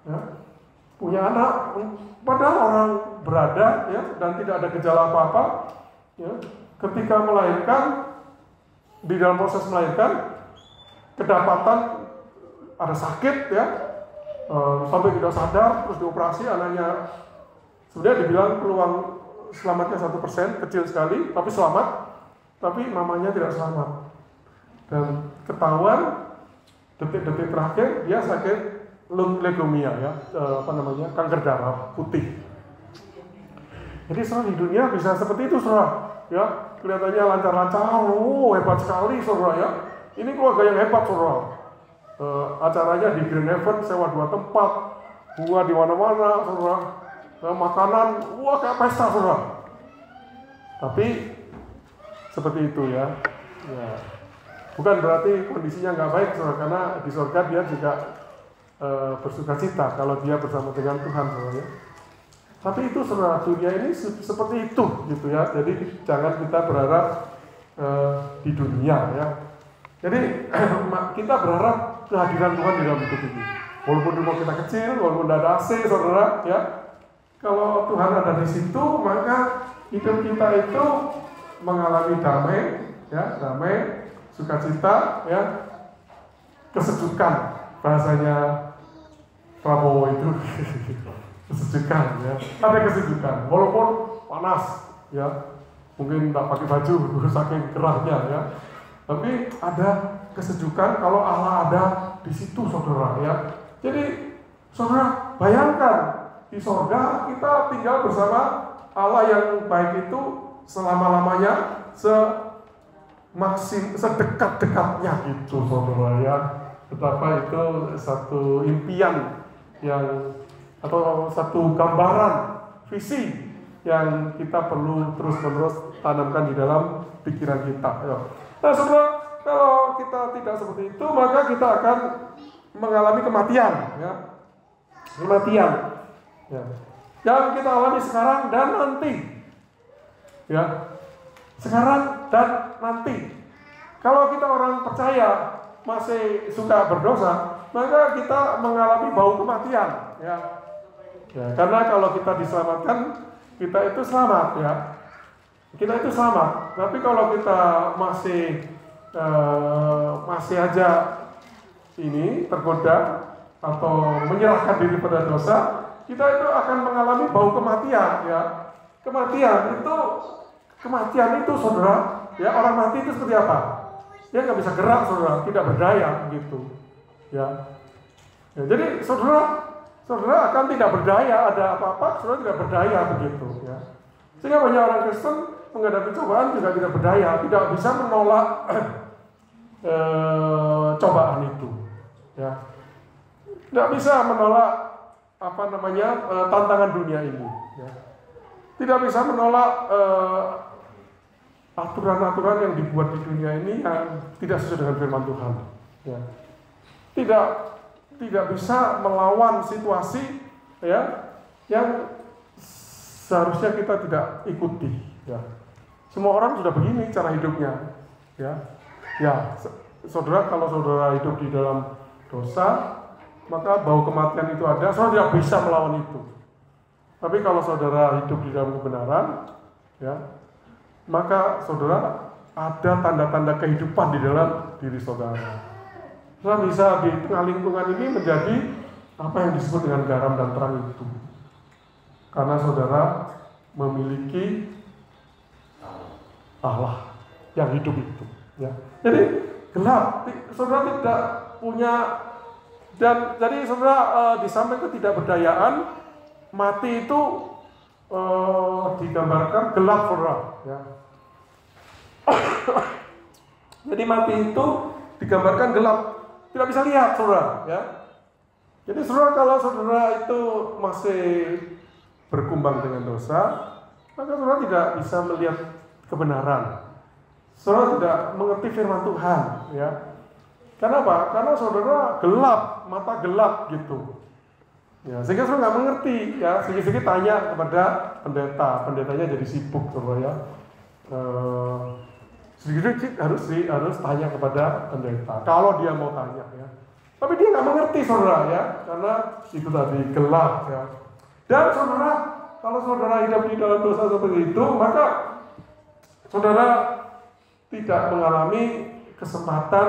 ya. Punya anak, padahal orang berada, ya, dan tidak ada gejala apa-apa, ya. Ketika melahirkan, di dalam proses melahirkan, kedapatan ada sakit, ya, sampai tidak sadar, terus dioperasi, anaknya sebenarnya dibilang peluang selamatnya 1%, kecil sekali, tapi selamat, tapi mamanya tidak selamat. Dan ketahuan detik-detik terakhir dia sakit leukemia, ya, kanker darah putih. Jadi saudara, di dunia bisa seperti itu, saudara, ya, kelihatannya lancar-lancar, hebat sekali, saudara, ya. Ini keluarga yang hebat, saudara. Acaranya di Green Haven, sewa 2 tempat, bunga di mana-mana, saudara, makanan, wah, kayak pesta, saudara. Tapi seperti itu, ya. Ya. Bukan berarti kondisinya nggak baik, saudara, karena di surga dia juga bersukacita kalau dia bersama dengan Tuhan, saudara, ya. Tapi itu, saudara, dunia ini seperti itu, gitu, ya. Jadi jangan kita berharap di dunia, ya. Jadi kita berharap kehadiran Tuhan di dalam hidup ini. Walaupun rumah kita kecil, walaupun tidak ada AC, saudara, ya. Kalau Tuhan ada di situ, maka hidup kita itu mengalami damai, ya, damai, sukacita, ya, kesejukan, bahasanya Prabowo itu, kesejukan, ya, ada kesejukan, walaupun panas, ya, mungkin tak pakai baju, saking gerahnya, ya, tapi ada kesejukan kalau Allah ada di situ, saudara, ya. Jadi, saudara, bayangkan di surga kita tinggal bersama Allah yang baik itu selama-lamanya, sedekat-dekatnya gitu, saudara, ya. Betapa itu satu impian yang, atau satu gambaran, visi yang kita perlu terus-menerus tanamkan di dalam pikiran kita, ya. Nah, saudara, kalau kita tidak seperti itu, maka kita akan mengalami kematian, ya. Kematian, ya. Yang kita alami sekarang dan nanti, ya. Sekarang dan nanti. Kalau kita orang percaya masih suka berdosa, maka kita mengalami bau kematian, ya. Ya, karena kalau kita diselamatkan, kita itu selamat, ya. Kita itu selamat. Tapi kalau kita masih aja ini tergoda atau menyerahkan diri pada dosa, kita itu akan mengalami bau kematian, ya. Kematian itu, saudara, ya, orang mati itu seperti apa? Dia nggak bisa gerak, saudara, tidak berdaya, gitu, ya. Ya, jadi saudara akan tidak berdaya, ada apa-apa, saudara tidak berdaya, begitu, ya. Sehingga banyak orang Kristen menghadapi cobaan juga tidak berdaya, tidak bisa menolak cobaan itu, ya. Tidak bisa menolak tantangan dunia ini, ya. Tidak bisa menolak aturan-aturan yang dibuat di dunia ini yang tidak sesuai dengan firman Tuhan, ya. Tidak bisa melawan situasi, ya, yang seharusnya kita tidak ikuti, ya. Semua orang sudah begini cara hidupnya, ya. Ya, saudara, kalau saudara hidup di dalam dosa, maka bau kematian itu ada. Saudara tidak bisa melawan itu. Tapi kalau saudara hidup di dalam kebenaran, ya, maka saudara ada tanda-tanda kehidupan di dalam diri saudara. Saudara bisa di tengah lingkungan ini menjadi apa yang disebut dengan garam dan terang itu. Karena saudara memiliki Allah yang hidup itu, ya. Jadi gelap, saudara tidak punya, dan jadi saudara di samping ketidakberdayaan, mati itu digambarkan gelap, saudara, ya. Jadi mati itu digambarkan gelap, tidak bisa lihat, saudara, ya. Jadi saudara, kalau saudara itu masih berkumbang dengan dosa, maka saudara tidak bisa melihat kebenaran. Saudara tidak mengerti firman Tuhan, ya. Kenapa? Karena saudara gelap, mata gelap gitu. Ya, sehingga saudara nggak mengerti, ya. Sedikit-sedikit tanya kepada pendeta, pendetanya jadi sibuk, saudara, ya. Sedikit-sedikit harus tanya kepada pendeta, kalau dia mau tanya, ya. Tapi dia nggak mengerti, saudara, ya, karena itu tadi gelap, ya. Dan saudara, kalau saudara hidup di dalam dosa seperti itu, maka saudara tidak mengalami kesempatan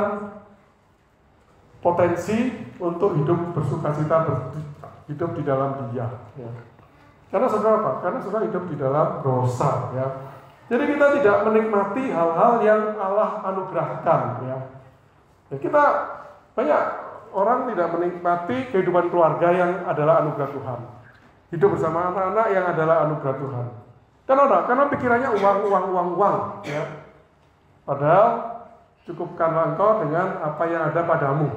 potensi untuk hidup bersukacita, hidup di dalam Dia, ya. Karena saudara apa? Karena saudara hidup di dalam dosa, ya. Jadi kita tidak menikmati hal-hal yang Allah anugerahkan, ya. Ya, kita banyak orang tidak menikmati kehidupan keluarga yang adalah anugerah Tuhan. Hidup bersama anak-anak yang adalah anugerah Tuhan. Kenapa? Karena pikirannya uang, ya. Padahal cukupkanlah engkau dengan apa yang ada padamu.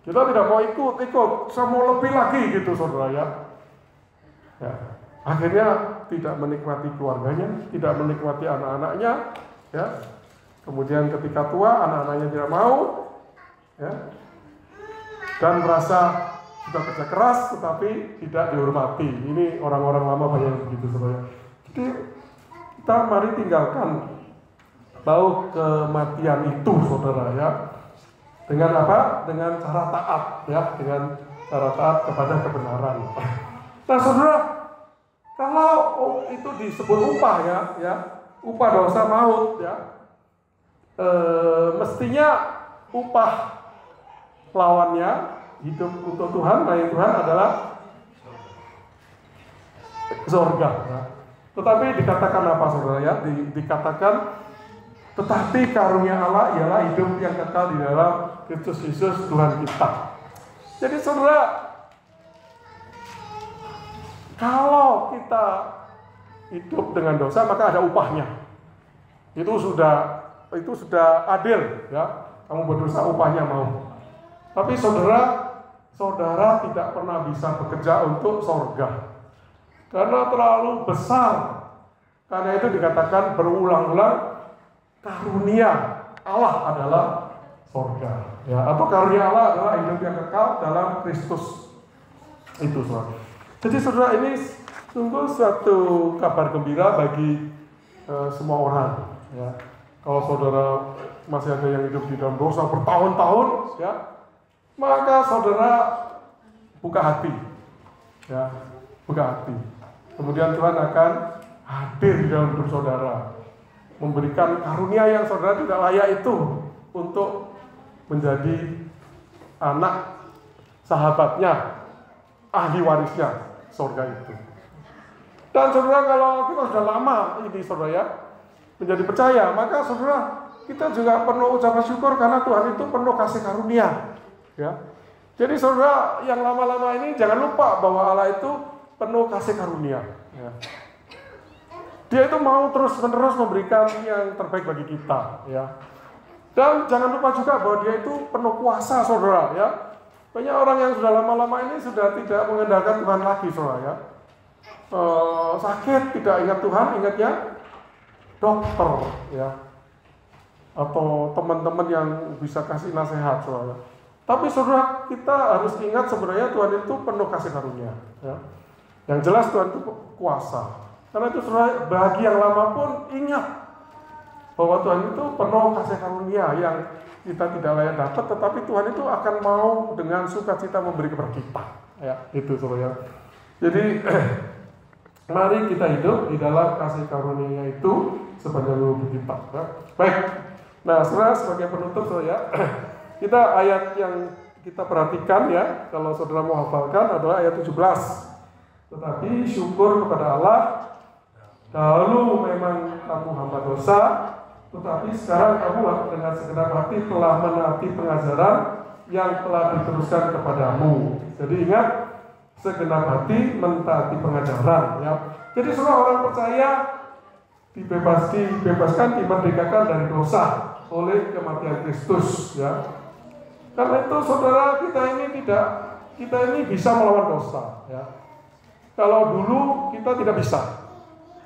Kita tidak mau ikut, saya mau lebih lagi gitu, saudara, ya. Ya. Akhirnya tidak menikmati keluarganya, tidak menikmati anak-anaknya, ya. Kemudian ketika tua, anak-anaknya tidak mau, ya. Dan merasa sudah kerja keras, tetapi tidak dihormati. Ini orang-orang lama banyak yang begitu, saudara. Jadi kita mari tinggalkan bau kematian itu, saudara, ya. Dengan apa? Dengan cara taat, ya. Dengan cara taat kepada kebenaran. Nah, saudara, kalau itu disebut upah, ya, upah dosa maut, ya. Mestinya upah lawannya hidup untuk Tuhan, bagi Tuhan adalah surga, ya. Tetapi dikatakan apa, saudara, ya? Dikatakan tetapi karunia Allah ialah hidup yang kekal di dalam Kristus Yesus Tuhan kita. Jadi saudara, kalau kita hidup dengan dosa maka ada upahnya. Itu sudah adil, ya. Kamu berdosa, upahnya mau. Tapi saudara tidak pernah bisa bekerja untuk surga. Karena terlalu besar. Karena itu dikatakan berulang-ulang, karunia Allah adalah surga, ya, atau karunia Allah adalah hidup yang kekal dalam Kristus itu, saudara. Jadi saudara, ini sungguh suatu kabar gembira bagi semua orang, ya. Kalau saudara masih ada yang hidup di dalam dosa bertahun-tahun, ya, maka saudara buka hati, ya, buka hati. Kemudian Tuhan akan hadir di dalam hidup saudara, memberikan karunia yang saudara tidak layak itu untuk menjadi anak sahabatnya, ahli warisnya surga itu. Dan saudara, kalau kita sudah lama ini, saudara, ya, menjadi percaya, maka saudara, kita juga perlu ucapan syukur karena Tuhan itu penuh kasih karunia, ya. Jadi saudara yang lama-lama ini jangan lupa bahwa Allah itu penuh kasih karunia, ya. Dia itu mau terus-menerus memberikan yang terbaik bagi kita, ya. Dan jangan lupa juga bahwa dia itu penuh kuasa, saudara ya. Banyak orang yang sudah lama-lama ini sudah tidak mengandalkan Tuhan lagi, saudara ya. Sakit tidak ingat Tuhan, ingatnya dokter ya, atau teman-teman yang bisa kasih nasihat, saudara. Tapi saudara, kita harus ingat sebenarnya Tuhan itu penuh kasih karunia ya. Yang jelas Tuhan itu kuasa. Karena itu saudara, bagi yang lama pun ingat bahwa Tuhan itu penuh kasih karunia yang kita tidak layak dapat, tetapi Tuhan itu akan mau dengan sukacita memberi kepada kita ya, itu saudara. Jadi mari kita hidup di dalam kasih karunia itu sepanjang hidup kita ya. Baik, nah saudara, sebagai penutup saudara, kita ayat yang kita perhatikan ya, kalau saudara mau hafalkan adalah ayat 17. Tetapi syukur kepada Allah, kalau memang kamu hamba dosa, tetapi sekarang kamu dengan segenap hati telah menaati pengajaran yang telah diteruskan kepadamu. Jadi ingat, segenap hati mentaati pengajaran ya. Jadi semua orang percaya dibebaskan, dimerdekakan dari dosa oleh kematian Kristus ya. Karena itu saudara, kita ini bisa melawan dosa ya. Kalau dulu kita tidak bisa,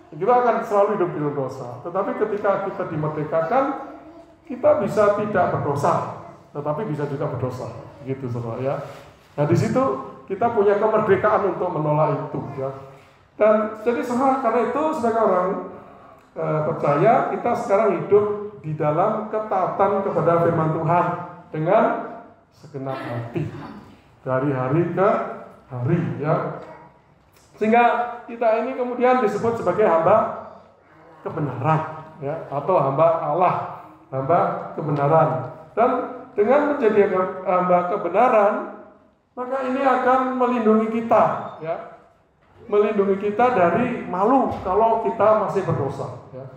kita akan selalu hidup di dalam dosa. Tetapi ketika kita dimerdekakan, kita bisa tidak berdosa, tetapi bisa juga berdosa, gitu saudara ya. Nah di situ kita punya kemerdekaan untuk menolak itu ya. Dan jadi saudara, karena itu sebagai orang percaya, kita sekarang hidup di dalam ketaatan kepada firman Tuhan dengan segenap hati dari hari ke hari ya. Sehingga kita ini kemudian disebut sebagai hamba kebenaran ya, atau hamba Allah, hamba kebenaran. Dan dengan menjadi hamba kebenaran, maka ini akan melindungi kita ya. Melindungi kita dari malu kalau kita masih berdosa ya.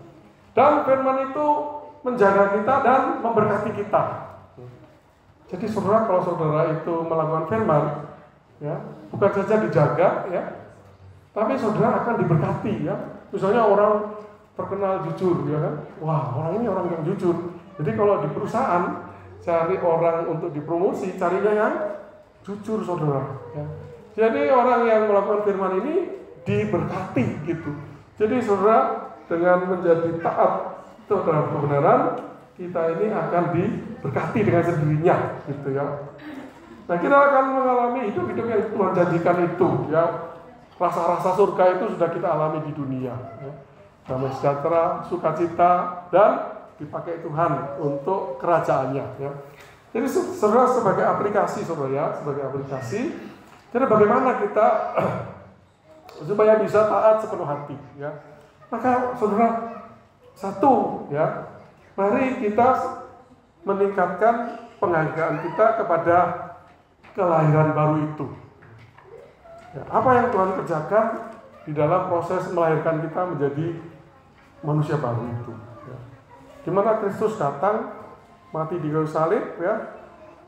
Dan firman itu menjaga kita dan memberkati kita. Jadi saudara, kalau saudara itu melakukan firman ya, bukan saja dijaga ya, tapi saudara akan diberkati ya. Misalnya orang terkenal jujur ya kan, wah orang ini orang yang jujur. Jadi kalau di perusahaan cari orang untuk dipromosi, carinya yang jujur saudara ya. Jadi orang yang melakukan firman ini diberkati gitu. Jadi saudara, dengan menjadi taat terhadap kebenaran, kita ini akan diberkati dengan sendirinya gitu ya. Nah kita akan mengalami hidup-hidup yang Tuhan janjikan itu ya. Rasa-rasa surga itu sudah kita alami di dunia ya. Damai sejahtera, sukacita, dan dipakai Tuhan untuk kerajaannya ya. Jadi saudara, sebagai aplikasi saudara ya, sebagai aplikasi, jadi bagaimana kita supaya bisa taat sepenuh hati ya. Maka saudara, satu ya, mari kita meningkatkan penghargaan kita kepada kelahiran baru itu. Ya, apa yang Tuhan kerjakan di dalam proses melahirkan kita menjadi manusia baru itu. Ya. Di mana Kristus datang, mati di kayu salib, ya,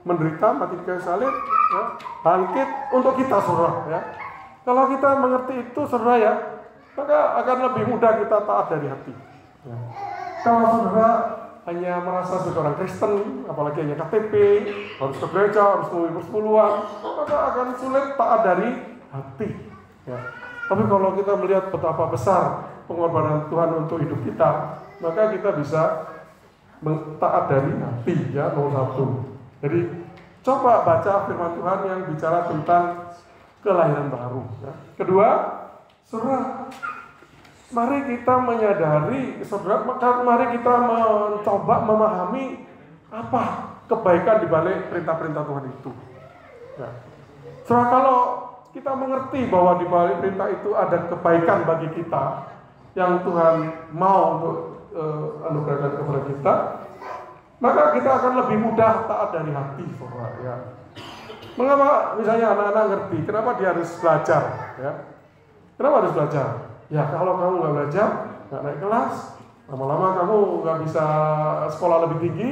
menderita, mati di kayu salib, ya, bangkit untuk kita, saudara. Ya. Kalau kita mengerti itu, saudara ya, maka akan lebih mudah kita taat dari hati. Ya. Kalau saudara hanya merasa sebagai orang Kristen, apalagi hanya KTP, harus ke gereja, harus melalui persepuluhan, maka akan sulit taat dari hati. Ya. Tapi kalau kita melihat betapa besar pengorbanan Tuhan untuk hidup kita, maka kita bisa taat dari hati ya, nomor 1. Jadi coba baca firman Tuhan yang bicara tentang kelahiran baru. Ya. Kedua, saudara, mari kita menyadari, saudara, mari kita mencoba memahami apa kebaikan di balik perintah-perintah Tuhan itu. Ya. Saudara, kalau kita mengerti bahwa di balik perintah itu ada kebaikan bagi kita yang Tuhan mau untuk anugerahkan kepada kita, maka kita akan lebih mudah taat dari hati, saudara. Ya. Mengapa misalnya anak-anak ngerti kenapa dia harus belajar? Ya. Kenapa harus belajar? Ya kalau kamu nggak belajar, nggak naik kelas, lama-lama kamu nggak bisa sekolah lebih tinggi,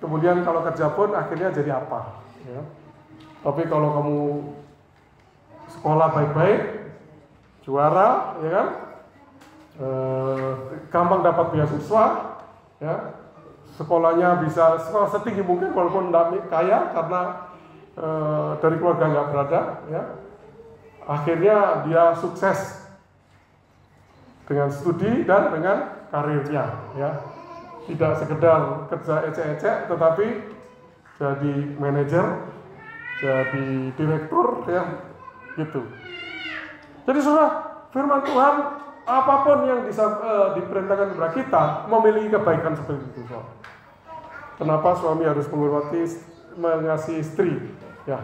kemudian kalau kerja pun akhirnya jadi apa? Ya. Tapi kalau kamu sekolah baik-baik, juara, ya kan, gampang dapat beasiswa, ya, sekolahnya bisa sekolah setinggi mungkin walaupun tidak kaya karena dari keluarga nggak berada, ya. Akhirnya dia sukses dengan studi dan dengan karirnya, ya. Tidak sekedar kerja ecek-ecek, tetapi jadi manajer, jadi direktur, ya, gitu. Jadi saudara, firman Tuhan apapun yang diperintahkan kepada kita memiliki kebaikan seperti itu, saudara. Kenapa suami harus mengasihi istri? Ya,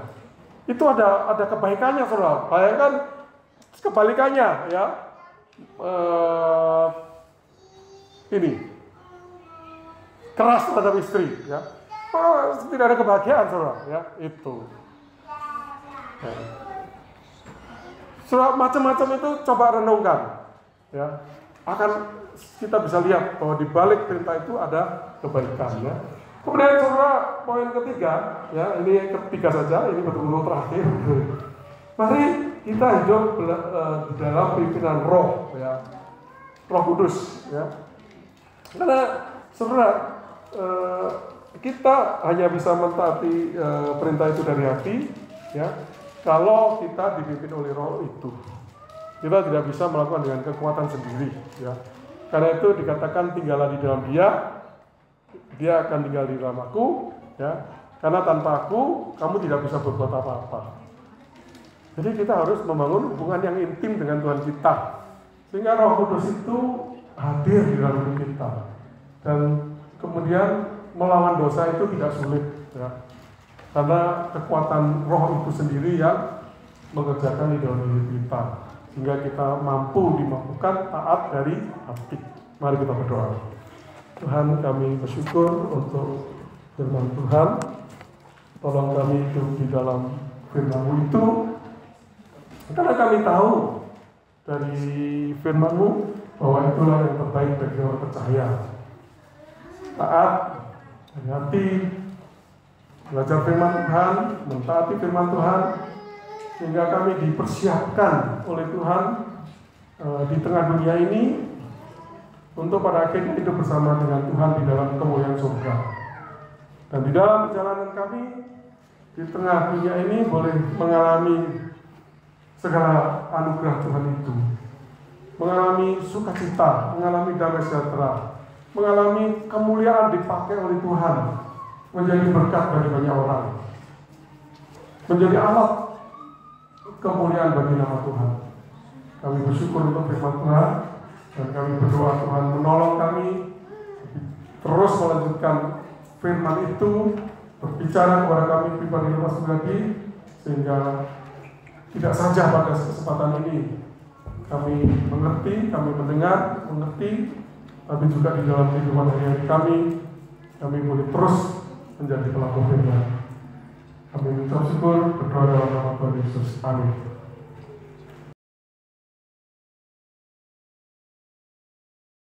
itu ada kebaikannya, saudara. Bayangkan kebalikannya, ya. Ini keras terhadap istri, ya. Tidak ada kebahagiaan, saudara, ya. Itu. Ya. Saudara, macam-macam itu coba renungkan, ya. Akan kita bisa lihat bahwa di balik perintah itu ada kebaikan, ya. Kemudian saudara, poin ketiga, ya, ini ketiga saja, ini betul-betul terakhir. Mari kita hidup di dalam pimpinan Roh, ya, Roh Kudus, ya. Karena saudara, kita hanya bisa mentaati perintah itu dari hati, ya, kalau kita dipimpin oleh Roh itu. Kita tidak bisa melakukan dengan kekuatan sendiri, ya. Karena itu dikatakan tinggallah di dalam Dia akan tinggal di dalam aku, ya. Karena tanpa aku, kamu tidak bisa berbuat apa-apa. Jadi kita harus membangun hubungan yang intim dengan Tuhan kita, sehingga Roh Kudus itu hadir di dalam hidup kita, dan kemudian melawan dosa itu tidak sulit, ya. Karena kekuatan Roh itu sendiri yang mengerjakan di dalam hidup kita, sehingga kita dimampukan taat dari hati. Mari kita berdoa. Tuhan, kami bersyukur untuk firman Tuhan. Tolong kami hidup di dalam firman-Mu itu, karena kami tahu dari firman-Mu bahwa itulah yang terbaik bagi orang percaya. Taat, hati, belajar firman Tuhan, mentaati firman Tuhan, sehingga kami dipersiapkan oleh Tuhan di tengah dunia ini untuk pada akhirnya hidup bersama dengan Tuhan di dalam kemuliaan surga. Dan di dalam perjalanan kami di tengah dunia ini boleh mengalami segala anugerah Tuhan itu, mengalami sukacita, mengalami damai sejahtera, mengalami kemuliaan dipakai oleh Tuhan, menjadi berkat bagi banyak orang, menjadi alat kemuliaan bagi nama Tuhan. Kami bersyukur untuk firman Tuhan, dan kami berdoa Tuhan menolong kami terus melanjutkan firman itu, berbicara kepada kami pribadi lagi, sehingga tidak saja pada kesempatan ini kami mengerti, kami mendengar, mengerti, tapi juga di dalam kehidupan hari-hari kami boleh terus menjadi pelaku firman. Kami mengucap syukur, berdoa dalam nama Tuhan Yesus. Amin.